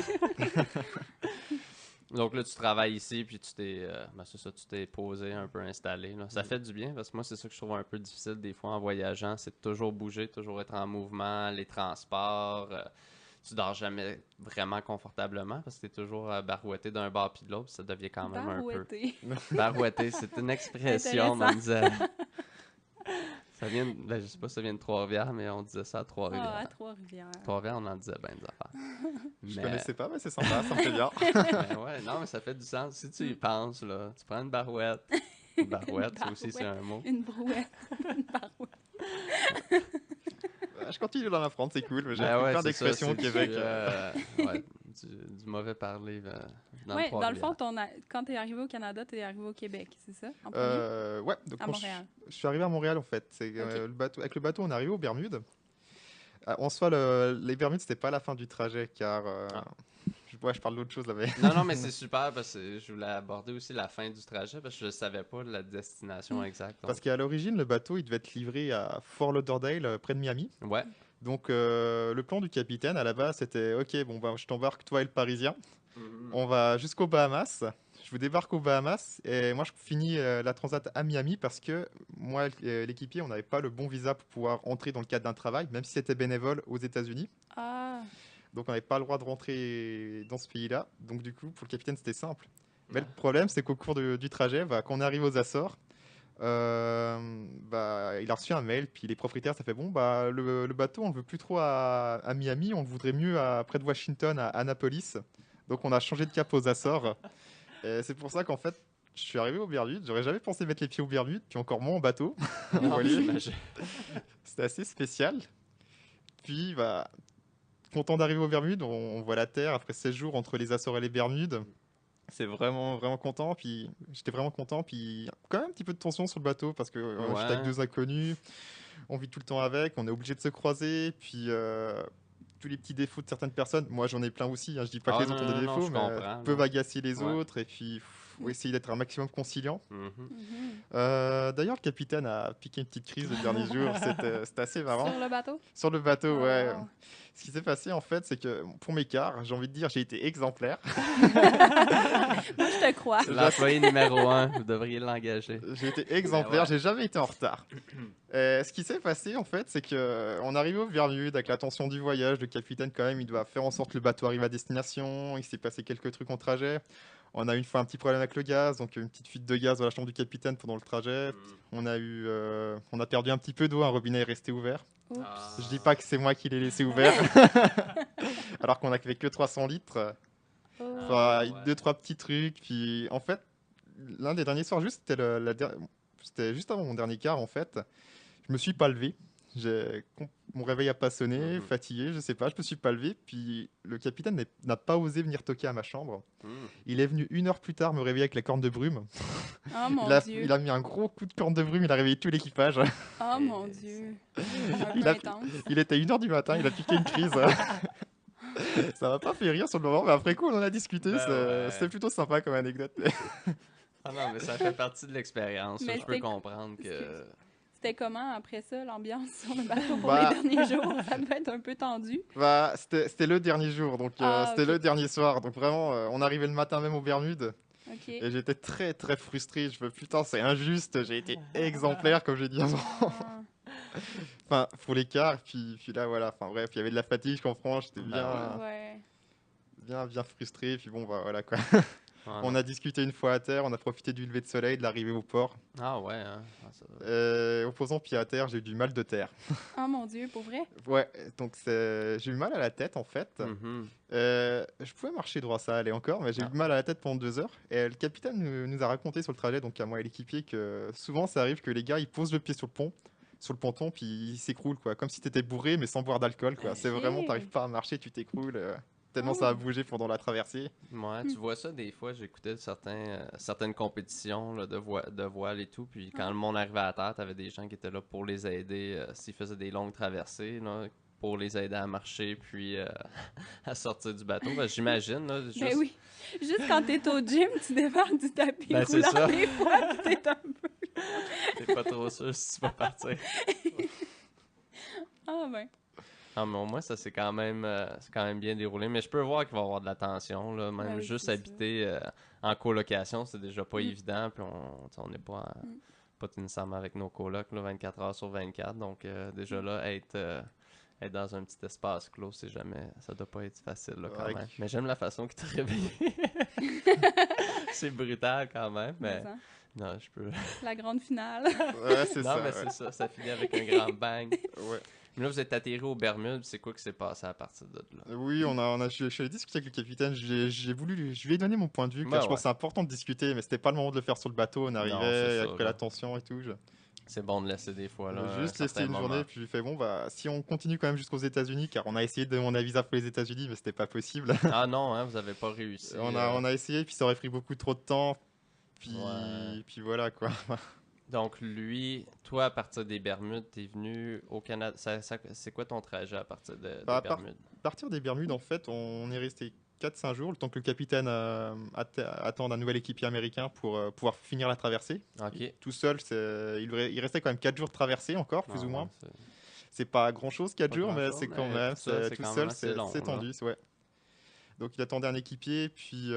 A: Donc là, tu travailles ici, puis c'est ça, tu t'es posé, un peu installé. Là. Ça fait du bien, parce que moi, c'est ça que je trouve un peu difficile des fois en voyageant, c'est de toujours bouger, toujours être en mouvement, les transports. Tu dors jamais vraiment confortablement, parce que t'es toujours barouetté d'un bord puis de l'autre, puis ça devient quand même un peu...
C: Barouetté.
A: Barouetté, c'est une expression,
C: Intéressant.
A: on disait. Ça vient, je sais pas si ça vient de Trois-Rivières, mais on disait ça à
C: Ah, à
A: Trois-Rivières.
C: Trois-Rivières.
A: Trois-Rivières, on en disait bien des affaires.
B: Je
A: Mais...
B: connaissais pas, mais c'est sympa, ça me fait bien.
A: Ben ouais, non, mais ça fait du sens. Si tu y penses, là, tu prends une barouette. Une barouette, ça aussi, c'est un mot.
C: Une brouette. Une barouette.
B: Je continue d'en apprendre, c'est cool. J'ai
A: Ben
B: appris
A: ouais,
B: plein
A: c'est ça,
B: d'expressions au
A: c'est
B: Québec.
A: ouais, du mauvais parler dans le
C: Ouais, dans le fond,
A: Trois-Rivières.
C: quand t'es arrivé au Canada, t'es arrivé au Québec, c'est ça? En premier?
B: Ouais, donc
C: À
B: quand
C: Montréal.
B: je suis arrivé à Montréal en fait.
C: Ok.
B: Avec le bateau, on est arrivé aux Bermudes. En soi, les Bermudes, c'était pas la fin du trajet car
A: Ah.
B: je parle d'autre chose là. Mais...
A: Non, non, mais c'est super parce que je voulais aborder aussi la fin du trajet parce que je savais pas la destination exacte.
B: Parce
A: Donc,
B: qu'à l'origine, le bateau, il devait être livré à Fort Lauderdale, près de Miami.
A: ouais.
B: Donc le plan du capitaine à la base, c'était OK, bon ben, je t'embarque toi et le Parisien.
A: Mhm.
B: On va jusqu'aux Bahamas. Je vous débarque aux Bahamas et moi je finis la transat à Miami parce que moi, l'équipier, on n'avait pas le bon visa pour pouvoir entrer dans le cadre d'un travail, même si c'était bénévole aux États-Unis.
C: Ah,
B: Donc on n'avait pas le droit de rentrer dans ce pays-là. Donc du coup, pour le capitaine, c'était simple. Mais le
A: Ouais.
B: problème, c'est qu'au cours du trajet, quand on arrive aux Açores, il a reçu un mail, puis les propriétaires, ça fait bon, le bateau, on le veut plus trop à Miami, on le voudrait mieux près de Washington, à Annapolis. Donc on a changé de cap aux Açores. Et c'est pour ça qu'en fait, je suis arrivé aux Bermudes. J'aurais jamais pensé mettre les pieds aux Bermudes, puis encore moins en bateau, en
A: Non,
B: voilier.
A: j'imagine.
B: C'était assez spécial. Puis, content d'arriver aux Bermudes, on voit la terre après 16 jours entre les Açores et les Bermudes. C'est vraiment, vraiment content. Puis j'étais vraiment content. Puis quand même un petit peu de tension sur le bateau parce que j'étais avec
A: Ouais.
B: deux inconnus. On vit tout le temps avec. On est obligé de se croiser. Puis tous les petits défauts de certaines personnes. Moi, j'en ai plein aussi. Hein, je dis pas que
A: Ah
B: les
A: non,
B: autres ont des
A: non, non,
B: défauts,
A: je
B: mais
A: comprends.
B: peuvent
A: Là.
B: agacer les
A: Ouais.
B: autres. Et puis, faut essayer d'être un maximum conciliant.
A: Mhm.
C: mhm.
B: D'ailleurs, le capitaine a piqué une petite crise le dernier jour. C'était assez marrant.
C: Sur le bateau?
B: Sur le bateau,
C: Oh,
B: ouais.
C: wow.
B: Ce qui s'est passé, en fait, c'est que pour mes quarts, j'ai envie de dire, j'ai été exemplaire.
C: Moi, je te crois.
A: C'est l'employé numéro 1, vous devriez l'engager.
B: J'ai été exemplaire,
A: ouais.
B: j'ai jamais été en retard. Ce qui s'est passé, en fait, c'est que on arrive au Bermudes avec la tension du voyage. Le capitaine, quand même, il doit faire en sorte que le bateau arrive à destination. Il s'est passé quelques trucs en trajet. On a une fois un petit problème avec le gaz, donc une petite fuite de gaz dans la chambre du capitaine pendant le trajet. On a perdu un petit peu d'eau, un robinet est resté ouvert.
C: Oups.
A: Ah.
B: Je dis pas que c'est moi qui l'ai laissé ouvert, alors qu'on a fait que 300 litres.
C: Oh.
A: Ah, ouais.
B: Deux, trois petits trucs. Puis en fait, l'un des derniers soirs, juste, c'était juste avant mon dernier quart, en fait. Je me suis pas levé. Mon réveil a pas sonné,
A: Mhm.
B: fatigué, je sais pas, je me suis pas levé. Puis le capitaine n'a pas osé venir toquer à ma chambre.
A: Mhm.
B: Il est venu 1 heure plus tard me réveiller avec la corne de brume.
C: Oh mon Dieu.
B: Il a mis un gros coup de corne de brume, il a réveillé tout l'équipage.
C: Oh mon Dieu. Un
B: Il
C: peu
B: a-
C: intense.
B: Il était 1 heure du matin, il a piqué une crise. Ça m'a pas fait rire sur le moment, mais après coup, on en a discuté.
A: Ben ouais.
B: C'était plutôt sympa comme anecdote.
A: Ah non, mais ça fait partie de l'expérience.
C: Mais
A: Je peux
C: c'était-
A: comprendre que...
C: C'était comment après ça, l'ambiance sur le bateau pour
B: Bah.
C: les derniers jours? Ça devait être un peu tendu.
B: C'était le dernier jour, donc c'était
C: ok.
B: le dernier soir. Donc vraiment, on arrivait le matin même aux Bermudes.
C: Ok.
B: Et j'étais très très frustré. Je me putain, c'est injuste. J'ai été exemplaire, comme j'ai dit avant.
C: Ah.
B: Enfin, pour l'écart. Puis là, voilà. Enfin bref, il y avait de la fatigue, je comprends. J'étais
A: Bah
C: Ouais.
B: bien frustré. Puis bon, voilà quoi.
A: Ah,
B: On
A: non.
B: a discuté une fois à terre, on a profité du lever de soleil, de l'arrivée au port.
A: Ah ouais, hein. Ah, ça...
B: En posant pied à terre, j'ai eu du mal de terre.
C: Oh mon Dieu, pour vrai?
B: Ouais, donc j'ai eu mal à la tête en fait.
A: Mhm.
B: Je pouvais marcher droit, ça allait encore, mais j'ai eu
A: Ah.
B: mal à la tête pendant 2 heures. Et le capitaine nous a raconté sur le trajet, donc à moi et l'équipier, que souvent ça arrive que les gars ils posent le pied sur le pont, sur le ponton, puis ils s'écroulent quoi, comme si t'étais bourré mais sans boire d'alcool quoi. C'est vraiment, t'arrives
C: Ok.
B: pas à marcher, tu t'écroules. Tellement ça a
C: Oh.
B: bougé pendant la traversée.
A: Ouais, tu vois ça des fois, j'écoutais certaines compétitions là, de voile et tout, puis quand
C: Ah.
A: le monde arrivait à terre, t'avais des gens qui étaient là pour les aider s'ils faisaient des longues traversées, là, pour les aider à marcher, puis à sortir du bateau. Ben, j'imagine, là,
C: Ben
A: juste...
C: oui. Juste quand t'es au gym, tu démarres du tapis
A: Ben, c'est
C: roulant
A: ça.
C: des fois, pis t'es un peu...
A: T'es pas trop sûr si tu vas partir.
C: Ah ben.
A: Non, mais au moins, ça c'est quand même bien déroulé. Mais je peux voir qu'il va y avoir de la tension, là. Même
C: Ben oui,
A: juste
C: c'est sûr.
A: habiter en colocation, c'est déjà pas
C: Mm.
A: évident. Puis on n'est
C: Mm.
A: pas nécessairement avec nos colocs, là, 24 heures sur 24. Donc, déjà là, être dans un petit espace clos, c'est jamais. Ça doit pas être facile, là, quand
B: Ouais,
A: même. Mais j'aime la façon qu'il t'a réveillé. C'est brutal, quand même.
C: Mais
A: Mais
C: ça,
A: non, je peux.
C: la grande finale.
B: ouais, c'est
A: Non,
B: ça.
A: mais
B: Ouais.
A: c'est ça. Ça finit avec un grand bang.
B: Ouais.
A: Mais là, vous êtes atterri aux Bermudes. C'est quoi qui s'est passé à partir de là?
B: Oui, je suis allé discuter avec le capitaine. Je lui ai donné mon point de vue, car
A: Ben
B: je
A: ouais.
B: pense que c'est important de discuter, mais c'était pas le moment de le faire sur le bateau. On
A: Non, c'est
B: arrivait
A: ça,
B: après
A: là.
B: la tension et tout.
A: C'est bon de laisser des fois, là,
B: J'ai
A: à un
B: juste laissé
A: certain
B: une journée,
A: moment.
B: puis je lui ai fait bon, bah, si on continue quand même jusqu'aux États-Unis, car on a essayé de demander un visa pour les États-Unis, mais c'était pas possible.
A: Ah non, hein, vous avez pas réussi.
B: On a essayé, puis ça aurait pris beaucoup trop de temps,
A: Ouais.
B: puis voilà quoi.
A: Donc, lui, toi, à partir des Bermudes, t'es venu au Canada. C'est quoi ton trajet à partir
B: Bah,
A: des Bermudes?
B: À partir des Bermudes, en fait, on est resté 4-5 jours, le temps que le capitaine attende un nouvel équipier américain pour pouvoir finir la traversée.
A: Ok.
B: Tout seul, il restait quand même 4 jours de traversée encore,
A: Ah
B: plus ou
A: ouais,
B: moins. C'est pas grand-chose, 4
A: pas
B: jours, mais
A: grand-chose,
B: c'est quand
A: mais
B: même,
A: pour ça, c'est
B: tout
A: quand
B: seul,
A: même assez long,
B: c'est
A: là.
B: tendu, ouais. Donc il attendait un équipier, puis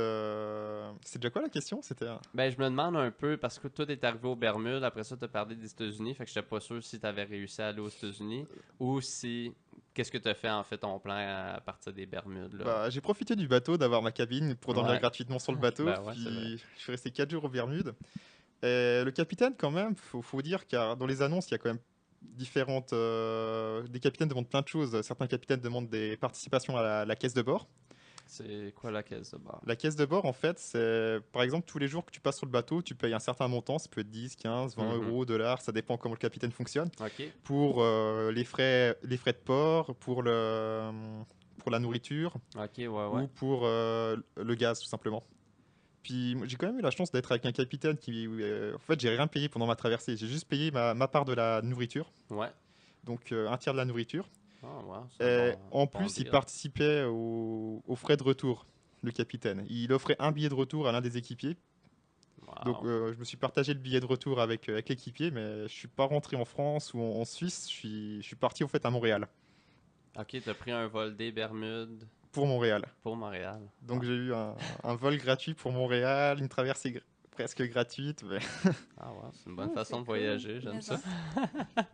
B: c'est déjà quoi la question? C'était
A: Ben, je me demande un peu, parce que toi, t'es arrivé aux Bermudes, après ça, t'as parlé des États-Unis, fait que j'étais pas sûr si t'avais réussi à aller aux États-Unis, ou si... Qu'est-ce que t'as fait, en fait, ton plan à partir des Bermudes, là?
B: bah, j'ai profité du bateau, d'avoir ma cabine pour dormir
A: Ouais.
B: gratuitement sur le bateau,
A: Ben ouais, c'est vrai.
B: puis je suis resté 4 jours aux Bermudes. Et le capitaine, quand même, faut dire, car dans les annonces, il y a quand même différentes. Des capitaines demandent plein de choses. Certains capitaines demandent des participations à la caisse de bord.
A: C'est quoi la caisse de bar?
B: La caisse de bord, en fait, c'est par exemple tous les jours que tu passes sur le bateau, tu payes un certain montant, ça peut être 10, 15, 20
A: Mhm.
B: euros, dollars, ça dépend comment le capitaine fonctionne,
A: Ok.
B: pour les frais de port, pour la nourriture
A: Ok, ouais, ouais.
B: ou pour le gaz, tout simplement. Puis j'ai quand même eu la chance d'être avec un capitaine qui, en fait, j'ai rien payé pendant ma traversée. J'ai juste payé ma part de la nourriture,
A: Ouais.
B: donc un tiers de la nourriture.
A: Ah, ouais, c'est un
B: En
A: bon
B: plus, il
A: deal.
B: participait aux frais de retour, le capitaine. Il offrait un billet de retour à l'un des équipiers. Donc
A: Wow.
B: je me suis partagé le billet de retour avec l'équipier, mais je suis pas rentré en France ou en Suisse. Je suis parti en fait à Montréal,
A: Ok, t'as pris un vol des Bermudes
B: pour Montréal.
A: pour Montréal.
B: Donc
A: Ah,
B: j'ai eu un vol gratuit pour Montréal, une traversée presque gratuite. Mais
A: ah ouais, c'est une bonne
C: Oh,
A: façon
C: c'est
A: de
C: cool.
A: voyager, j'aime
C: Mais
A: ça.
C: ça.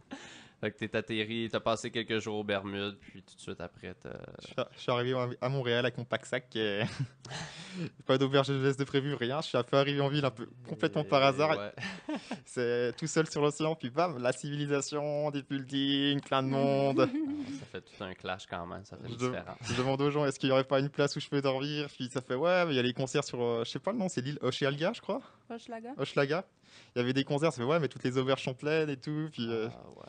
A: Fait que t'es atterri, t'as passé quelques jours aux Bermudes, puis tout de suite après,
B: je suis arrivé à Montréal avec mon pack-sac. Pas d'auberge de jeunesse de prévu, rien. Je suis un peu arrivé en ville un peu complètement par hasard.
A: Ouais.
B: C'est tout seul sur l'océan, puis bam, la civilisation, des buildings, plein de monde.
A: Ah, ça fait tout un clash quand même, ça fait
B: Je,
A: une
B: de-
A: différence.
B: je demande aux gens, est-ce qu'il n'y aurait pas une place où je peux dormir? Puis ça fait, ouais, mais il y a les concerts sur, je sais pas le nom, c'est l'île Hochelaga, je crois.
C: Hochelaga.
B: Hochelaga. Il y avait des concerts, ça fait, ouais, mais toutes les auberges sont pleines et tout.
A: Ah ouais.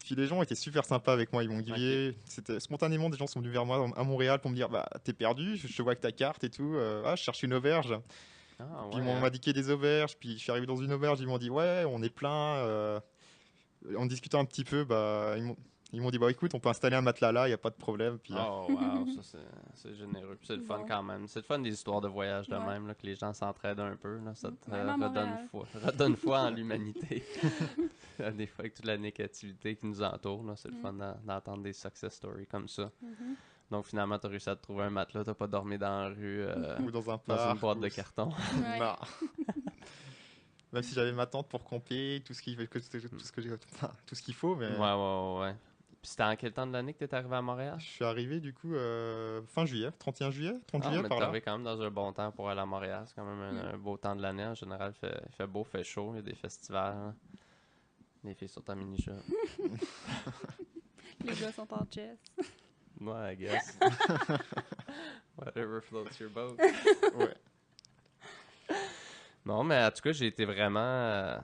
B: Puis les gens étaient super sympas avec moi, ils m'ont
A: Ok.
B: guidé. C'était spontanément, des gens sont venus vers moi à Montréal pour me dire, bah, t'es perdu, je te vois avec ta carte et tout. Ah, je cherche une auberge.
A: Ah
B: Puis ils
A: ouais,
B: m'ont
A: hein.
B: indiqué des auberges, puis je suis arrivé dans une auberge, ils m'ont dit ouais, on est plein. En discutant un petit peu, bah, ils m'ont dit bah écoute, on peut installer un matelas là, il n'y a pas de problème. Puis,
A: Oh wow, ça c'est généreux. Puis c'est le fun
C: Bon.
A: quand même. C'est le fun des histoires de voyage de
C: Ouais.
A: même, là, que les gens s'entraident un peu. Là, ça te
C: Même à Montréal.
A: redonne foi en l'humanité. Des fois, avec toute la négativité qui nous entoure, là, c'est le
C: Mm.
A: fun d'entendre des success stories comme ça.
C: Mhm.
A: Donc finalement, t'as réussi à te trouver un matelas, t'as pas dormi dans la rue
B: ou dans un
A: dans une
B: parc.
A: boîte de carton.
C: Ouais.
B: Non. Même si j'avais ma tente pour camper, tout ce qu'il faut, mais
A: Ouais. Puis c'était en quel temps de l'année que tu es arrivé à Montréal?
B: Je suis arrivé du coup fin juillet, 31 juillet, 30
A: Ah,
B: juillet
A: mais
B: par
A: t'es
B: là.
A: arrivé quand même dans un bon temps pour aller à Montréal. C'est quand même un beau temps de l'année. En général, il fait beau, il fait chaud, il y a des festivals. Hein. Les filles sont en mini-shop.
C: Les gars sont en chess.
A: Ouais, I guess. Whatever floats your boat.
B: Ouais.
A: Non, mais en tout cas, j'ai été vraiment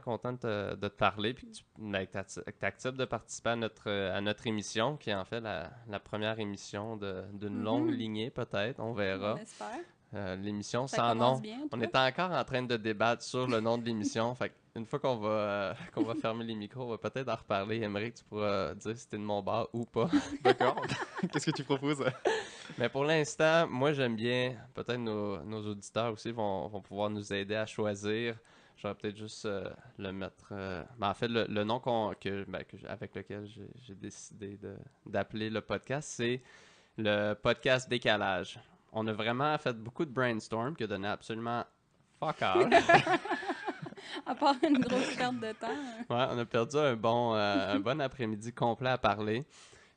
A: content de te parler puis que tu acceptes de participer à notre émission, qui est en fait la première émission d'une longue lignée, peut-être, on verra.
C: On espère.
A: L'émission
C: Ça
A: sans
C: commence
A: nom.
C: bien, en tout
A: On
C: cas.
A: est encore en train de débattre sur le nom de l'émission. Fait une fois qu'on va fermer les micros, on va peut-être en reparler. Émeric, tu pourras dire si t'es de mon bar ou pas.
B: D'accord. Qu'est-ce que tu proposes?
A: Mais pour l'instant, moi j'aime bien, peut-être nos auditeurs aussi vont pouvoir nous aider à choisir. J'aurais peut-être juste le mettre. En fait, le nom avec lequel j'ai décidé d'appeler le podcast, c'est le podcast Décalage. On a vraiment fait beaucoup de brainstorm qui a donné absolument fuck all.
C: À part une grosse perte de temps.
A: Ouais, on a perdu un bon après-midi complet à parler.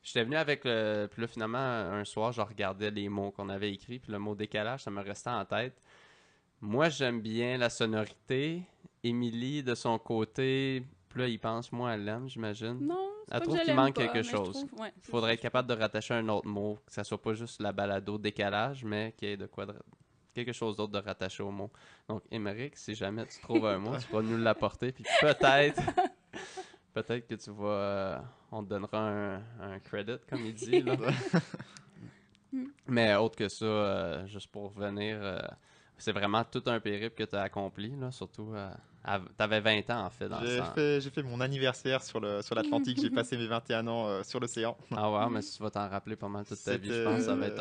A: J'étais venu avec le. Puis là, finalement, un soir, je regardais les mots qu'on avait écrits, puis le mot décalage, ça me restait en tête. Moi, j'aime bien la sonorité. Émilie, de son côté, puis là, il pense moins à l'aime, j'imagine.
C: Non, c'est
A: Elle
C: pas
A: trouve
C: que je
A: qu'il
C: l'aime
A: manque
C: pas,
A: quelque
C: mais je
A: chose.
C: trouve- ouais,
A: Il
C: c'est
A: faudrait
C: ça,
A: être capable de rattacher un autre mot, que ça soit pas juste la balado décalage, mais qu'il y ait de quoi quelque chose d'autre de rattaché au mot. Donc, Émeric, si jamais tu trouves un mot, tu vas nous l'apporter, puis peut-être que tu vas, on te donnera un credit, comme il dit, là. Mais autre que ça, juste pour revenir, c'est vraiment tout un périple que tu as accompli, là, surtout, t'avais 20 ans, en fait, dans le sens.
B: J'ai fait mon anniversaire sur l'Atlantique. J'ai passé mes 21 ans sur l'océan.
A: Ah ouais, mais tu vas t'en rappeler pas mal toute ta vie, je
B: C'était
A: pense. Ça va être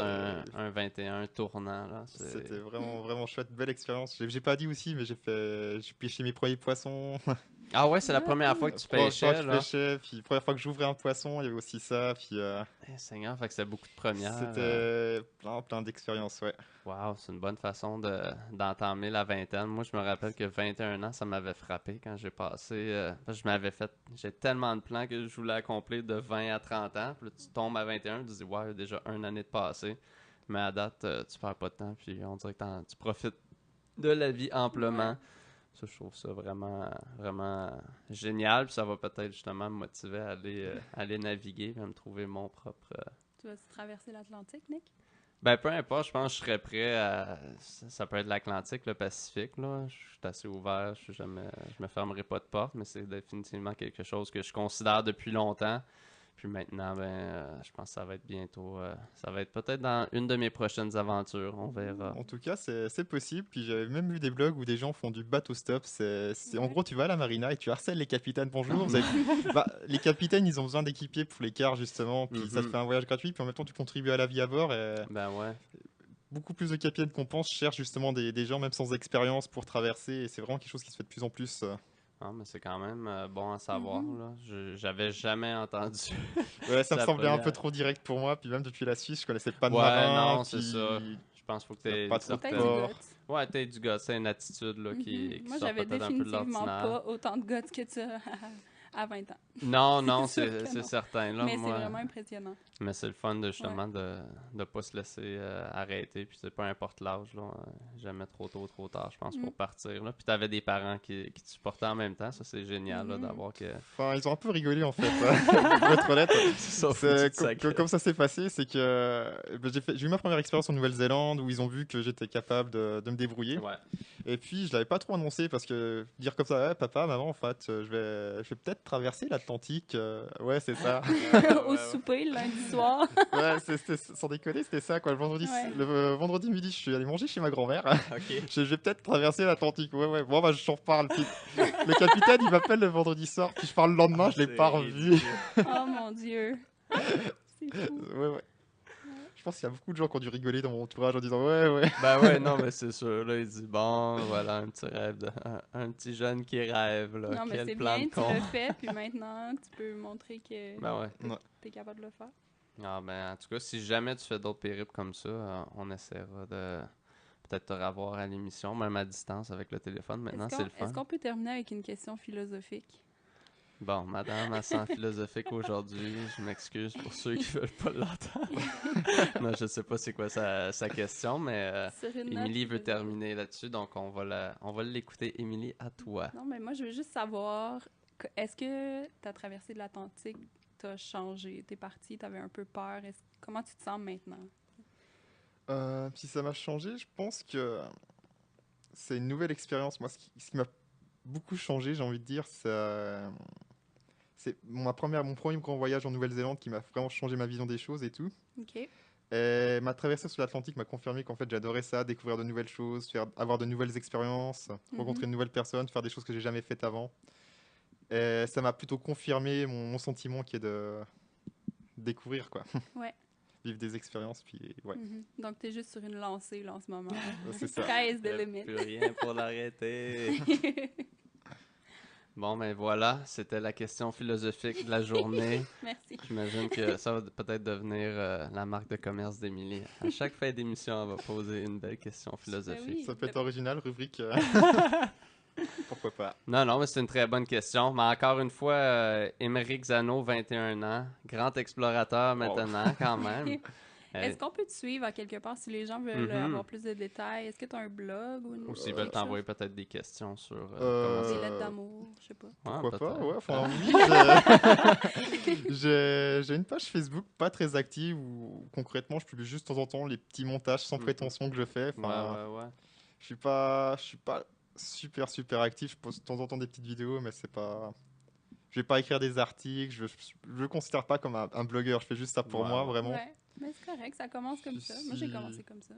A: un 21 tournant, là.
B: C'était vraiment chouette, belle expérience. J'ai pas dit aussi, mais j'ai pêché mes premiers poissons.
A: Ah ouais, c'est la première fois que tu
B: Première fois que
A: pêchais,
B: je
A: là.
B: pêchais, puis première fois que j'ouvrais un poisson, il y avait aussi ça. Puis
A: Seigneur, fait que c'est beaucoup de premières.
B: c'était plein d'expériences, ouais.
A: Wow, c'est une bonne façon d'entamer la vingtaine. Moi, je me rappelle que 21 ans, ça m'avait frappé quand j'ai passé. Parce que j'ai tellement de plans que je voulais accomplir de 20 à 30 ans. Puis là, tu tombes à 21, tu te dis, ouais, il y a déjà une année de passé. Mais à date, tu perds pas de temps. Puis on dirait que tu profites de la vie amplement.
C: Ouais.
A: Ça, je trouve ça vraiment génial. Puis ça va peut-être justement me motiver à aller naviguer, puis à me trouver mon propre.
C: Tu vas traverser l'Atlantique, Nick?
A: Ben, peu importe, je pense que je serais prêt à. Ça peut être l'Atlantique, le Pacifique, là. Je suis assez ouvert, je me fermerai pas de porte, mais c'est définitivement quelque chose que je considère depuis longtemps. Puis maintenant, je pense que ça va être bientôt. Ça va être peut-être dans une de mes prochaines aventures, on verra.
B: En tout cas, c'est possible. Puis j'avais même vu des blogs où des gens font du bateau stop. En gros, tu vas à la marina et tu harcèles les capitaines. Bonjour. Les capitaines, ils ont besoin d'équipiers pour les cars, justement. Puis ça te fait un voyage gratuit. Puis en même temps, tu contribues à la vie à bord. Et
A: Ben ouais.
B: beaucoup plus de capitaines qu'on pense cherchent justement des gens, même sans expérience, pour traverser. Et c'est vraiment quelque chose qui se fait de plus en plus.
A: Ah, mais c'est quand même bon à savoir, là. J'avais jamais entendu.
B: Ouais, ça me
A: la
B: semblait un peu
A: première.
B: trop direct pour moi. Puis même depuis la Suisse, je connaissais pas de
A: Ouais,
B: marin.
A: non, c'est
B: puis
A: ça. Je pense qu'il faut que
B: y a
A: t'aies
B: pas
A: une
B: trop de
A: certaine.
C: Peut-être du
B: port.
C: guts.
A: Ouais, t'aies du gars, c'est une attitude là, qui
C: Moi,
A: sort
C: j'avais
A: peut-être un peu de
C: définitivement
A: l'ordinaire.
C: pas autant de guts que ça à 20 ans.
A: Non,
C: C'est sûr que
A: c'est
C: non.
A: certain. Là,
C: Mais c'est
A: moi,
C: vraiment impressionnant.
A: mais c'est le fun de justement de pas se laisser arrêter. Puis c'est peu importe l'âge, là, jamais trop tôt, trop tard, je pense, pour partir. Là. Puis t'avais des parents qui te supportaient en même temps. Ça, c'est génial là, d'avoir que.
B: Enfin, ils ont un peu rigolé en fait, pour être honnête.
A: Sauf
B: Comme ça s'est passé, c'est que j'ai eu ma première expérience en Nouvelle-Zélande où ils ont vu que j'étais capable de me débrouiller.
A: Ouais.
B: Et puis je l'avais pas trop annoncé parce que dire comme ça, papa, maman, en fait, je vais peut-être traverser l'Atlantique. Ouais, c'est ça.
C: Au souper le lundi soir.
B: Ouais, sans déconner, c'était ça quoi.
C: Ouais.
B: Le vendredi midi, je suis allé manger chez ma grand-mère.
A: Ok.
B: Je vais peut-être traverser l'Atlantique. Ouais. Bon, bah, je t'en reparle. Puis, le capitaine, il m'appelle le vendredi soir. Puis je parle le lendemain, je l'ai
A: C'est
B: pas revu.
A: ridicule.
C: Oh mon Dieu. C'est fou.
B: Ouais. Je pense qu'il y a beaucoup de gens qui ont dû rigoler dans mon entourage en disant ouais.
A: Ben ouais, non, mais c'est sûr. Là, il dit bon, voilà, un petit rêve, un petit jeune qui rêve. Là.
C: Non, mais
A: Quel
C: c'est
A: plan
C: bien,
A: de
C: tu
A: con.
C: l'as fait, puis maintenant, tu peux montrer que
A: Ben ouais.
B: Ouais.
C: tu es capable de le faire.
A: Ah ben, en tout cas, si jamais tu fais d'autres périples comme ça, on essaiera de peut-être te revoir à l'émission, même à distance avec le téléphone. Maintenant, c'est le fun.
C: Est-ce qu'on peut terminer avec une question philosophique?
A: Bon, madame, elle sent philosophique aujourd'hui. Je m'excuse pour ceux qui veulent pas l'entendre. Non, je sais pas c'est quoi sa question, mais
C: Sur une note
A: Émilie veut
C: philosophique.
A: terminer là-dessus, donc on va l'écouter. Émilie, à toi.
C: Non, mais moi, je veux juste savoir, est-ce que ta traversée de l'Atlantique t'a changé? T'es parti, t'avais un peu peur. Comment tu te sens maintenant?
B: Si ça m'a changé, je pense que c'est une nouvelle expérience. Moi, ce qui m'a beaucoup changé, j'ai envie de dire, c'est mon premier grand voyage en Nouvelle-Zélande qui m'a vraiment changé ma vision des choses et tout.
C: OK.
B: Et ma traversée sur l'Atlantique m'a confirmé qu'en fait j'adorais ça, découvrir de nouvelles choses, avoir de nouvelles expériences, rencontrer de nouvelles personnes, faire des choses que j'ai jamais faites avant. Et ça m'a plutôt confirmé mon sentiment qui est de découvrir, quoi.
C: Ouais.
B: Vivre des expériences, puis ouais,
C: Donc, t'es juste sur une lancée, là, en ce moment.
B: c'est ça.
C: Sky is the
A: Il y a
C: limit.
A: plus rien pour l'arrêter. Bon, ben voilà, c'était la question philosophique de la journée.
C: Merci.
A: J'imagine que ça va peut-être devenir la marque de commerce d'Émilie. À chaque fin d'émission, elle va poser une belle question philosophique.
C: oui.
B: Ça peut être original, rubrique. Pourquoi pas?
A: Non, non, mais c'est une très bonne question. Mais encore une fois, Émeric Zano, 21 ans, grand explorateur maintenant, quand même.
C: Est-ce qu'on peut te suivre à quelque part si les gens veulent avoir plus de détails? Est-ce que tu as un blog ou
A: Ou s'ils veulent
C: quelque
A: t'envoyer
C: chose?
A: peut-être des questions sur
C: Des lettres d'amour, je sais pas.
B: Pourquoi pas?
A: peut-être.
B: Ouais, enfin, oui, j'ai une page Facebook pas très active où concrètement je publie juste de temps en temps les petits montages sans prétention que je fais. Enfin,
A: Ouais.
B: je suis pas super actif. Je poste de temps en temps des petites vidéos, mais c'est pas. Je vais pas écrire des articles. Je le considère pas comme un blogueur. Je fais juste ça pour
A: Ouais,
B: moi,
A: ouais.
B: vraiment.
C: Ouais, mais c'est correct, ça commence comme ça. Moi, j'ai commencé comme ça.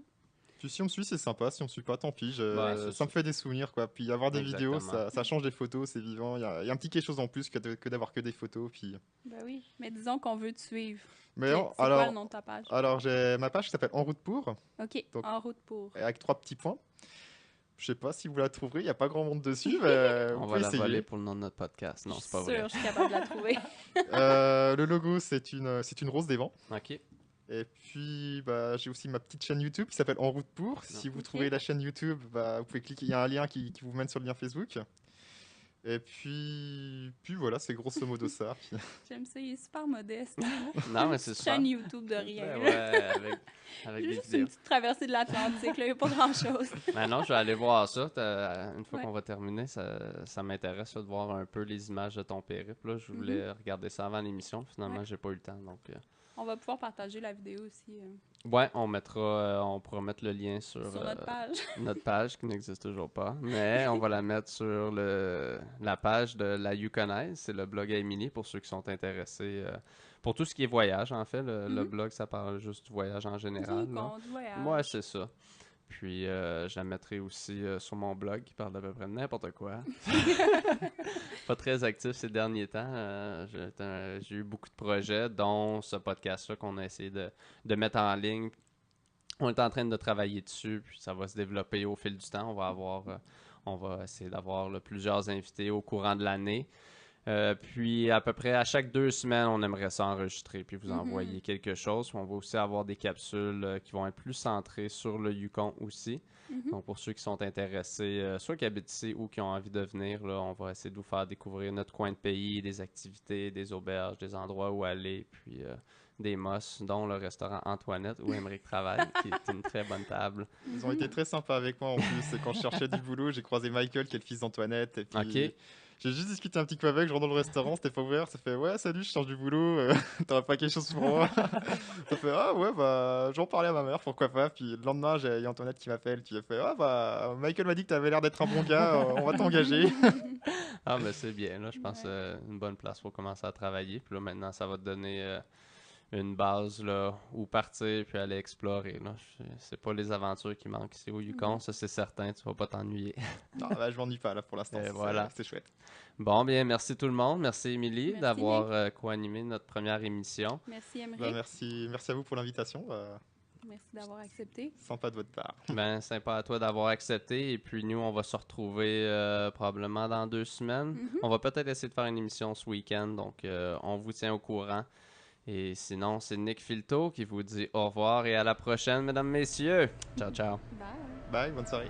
B: Puis si on me suit, c'est sympa. Si on me suit pas, tant pis.
A: Ouais, c'est
B: Ça me fait des souvenirs, quoi. Puis avoir des vidéos,
A: Exactement.
B: ça change des photos, c'est vivant. Il y a un petit quelque chose en plus que d'avoir que des photos. Puis.
C: Ben oui, mais disons qu'on veut te suivre.
B: Mais
C: C'est
B: non,
C: quoi
B: alors,
C: le nom de ta page?
B: alors j'ai ma page qui s'appelle En route pour,
C: OK,
B: donc-
C: en route pour.
B: avec 3 petits points. Je sais pas si vous la trouverez, il n'y a pas grand monde dessus, mais
A: On
B: vous
A: va
B: pouvez
A: la voler
B: essayer.
A: pour le nom de notre podcast. Non, c'est pas
C: Je suis
A: vrai.
C: sûre, je suis capable de la trouver.
B: Le logo, c'est une rose des vents.
A: OK.
B: Et puis, bah, j'ai aussi ma petite chaîne YouTube qui s'appelle En route pour. Si vous
C: Ok.
B: trouvez la chaîne YouTube, bah, vous pouvez cliquer, il y a un lien qui vous mène sur le lien Facebook. Et puis voilà, c'est grosso modo ça. Puis-
C: J'aime ça, il est super modeste.
A: Non, mais c'est
C: Une
A: ça.
C: chaîne YouTube de rien.
A: Ben
C: là.
A: ouais, avec des
C: Juste une
A: vidéos.
C: petite traversée de l'Atlantique, là, il n'y a pas grand-chose.
A: Ben non, je vais aller voir ça. Une fois
C: Ouais.
A: qu'on va terminer, ça m'intéresse ça, de voir un peu les images de ton périple. Là. Je voulais regarder ça avant l'émission. Finalement,
C: Ouais.
A: j'ai pas eu le temps. Donc,
C: On va pouvoir partager la vidéo aussi
A: ouais, on pourra mettre le lien sur
C: notre page.
A: notre page qui n'existe toujours pas. Mais on va la mettre sur la page de la Yukonaise. C'est le blog à Émilie pour ceux qui sont intéressés. Pour tout ce qui est voyage, en fait. Le blog, ça parle juste du voyage en général.
C: Du
A: là.
C: compte, du voyage.
A: Ouais, c'est ça. Puis, je la mettrai aussi sur mon blog qui parle d'à peu près de n'importe quoi. Pas très actif ces derniers temps. J'ai eu beaucoup de projets, dont ce podcast-là qu'on a essayé de mettre en ligne. On est en train de travailler dessus, puis ça va se développer au fil du temps. On va essayer d'avoir là, plusieurs invités au courant de l'année. Puis à peu près à chaque 2 semaines, on aimerait ça enregistrer puis vous envoyer quelque chose. Puis on va aussi avoir des capsules qui vont être plus centrées sur le Yukon aussi. Donc pour ceux qui sont intéressés, soit qui habitent ici ou qui ont envie de venir, là, on va essayer de vous faire découvrir notre coin de pays, des activités, des auberges, des endroits où aller, puis des mosses, dont le restaurant Antoinette où Émeric travaille, qui est une très bonne table.
B: Ils ont été très sympas avec moi en plus. Et quand je cherchais du boulot, j'ai croisé Michael qui est le fils d'Antoinette. Et puis
A: Ok.
B: j'ai juste discuté un petit peu avec. Je rentre dans le restaurant, c'était pas ouvert. Ça fait ouais, salut, je cherche du boulot. T'aurais pas quelque chose pour moi? Ça fait ah ouais, bah j'en parlais à ma mère, pourquoi pas. Puis le lendemain, il y a Antoinette qui m'appelle. Qui a fait ah bah Michael m'a dit que t'avais l'air d'être un bon gars, on va t'engager.
A: Ah, mais c'est bien, là. Je pense
C: Ouais.
A: une bonne place pour commencer à travailler. Puis là, maintenant, ça va te donner une base, là, où partir puis aller explorer, là. C'est pas les aventures qui manquent ici au Yukon, ça, c'est certain. Tu vas pas t'ennuyer.
B: Non, bah, je m'ennuie pas là pour l'instant.
A: Et voilà.
B: C'est chouette.
A: Bon, bien, merci tout le monde. Merci, Émilie,
C: Merci,
A: d'avoir co-animé notre première émission.
C: Merci, Émeric.
B: Bah, merci à vous pour l'invitation.
C: Merci d'avoir accepté.
B: Sympa de votre part.
A: Ben, sympa à toi d'avoir accepté. Et puis, nous, on va se retrouver probablement dans 2 semaines. On va peut-être essayer de faire une émission ce week-end. Donc, on vous tient au courant. Et sinon, c'est Nick Filto qui vous dit au revoir et à la prochaine, mesdames, messieurs. Ciao, ciao.
C: Bye.
B: Bye, bonne soirée.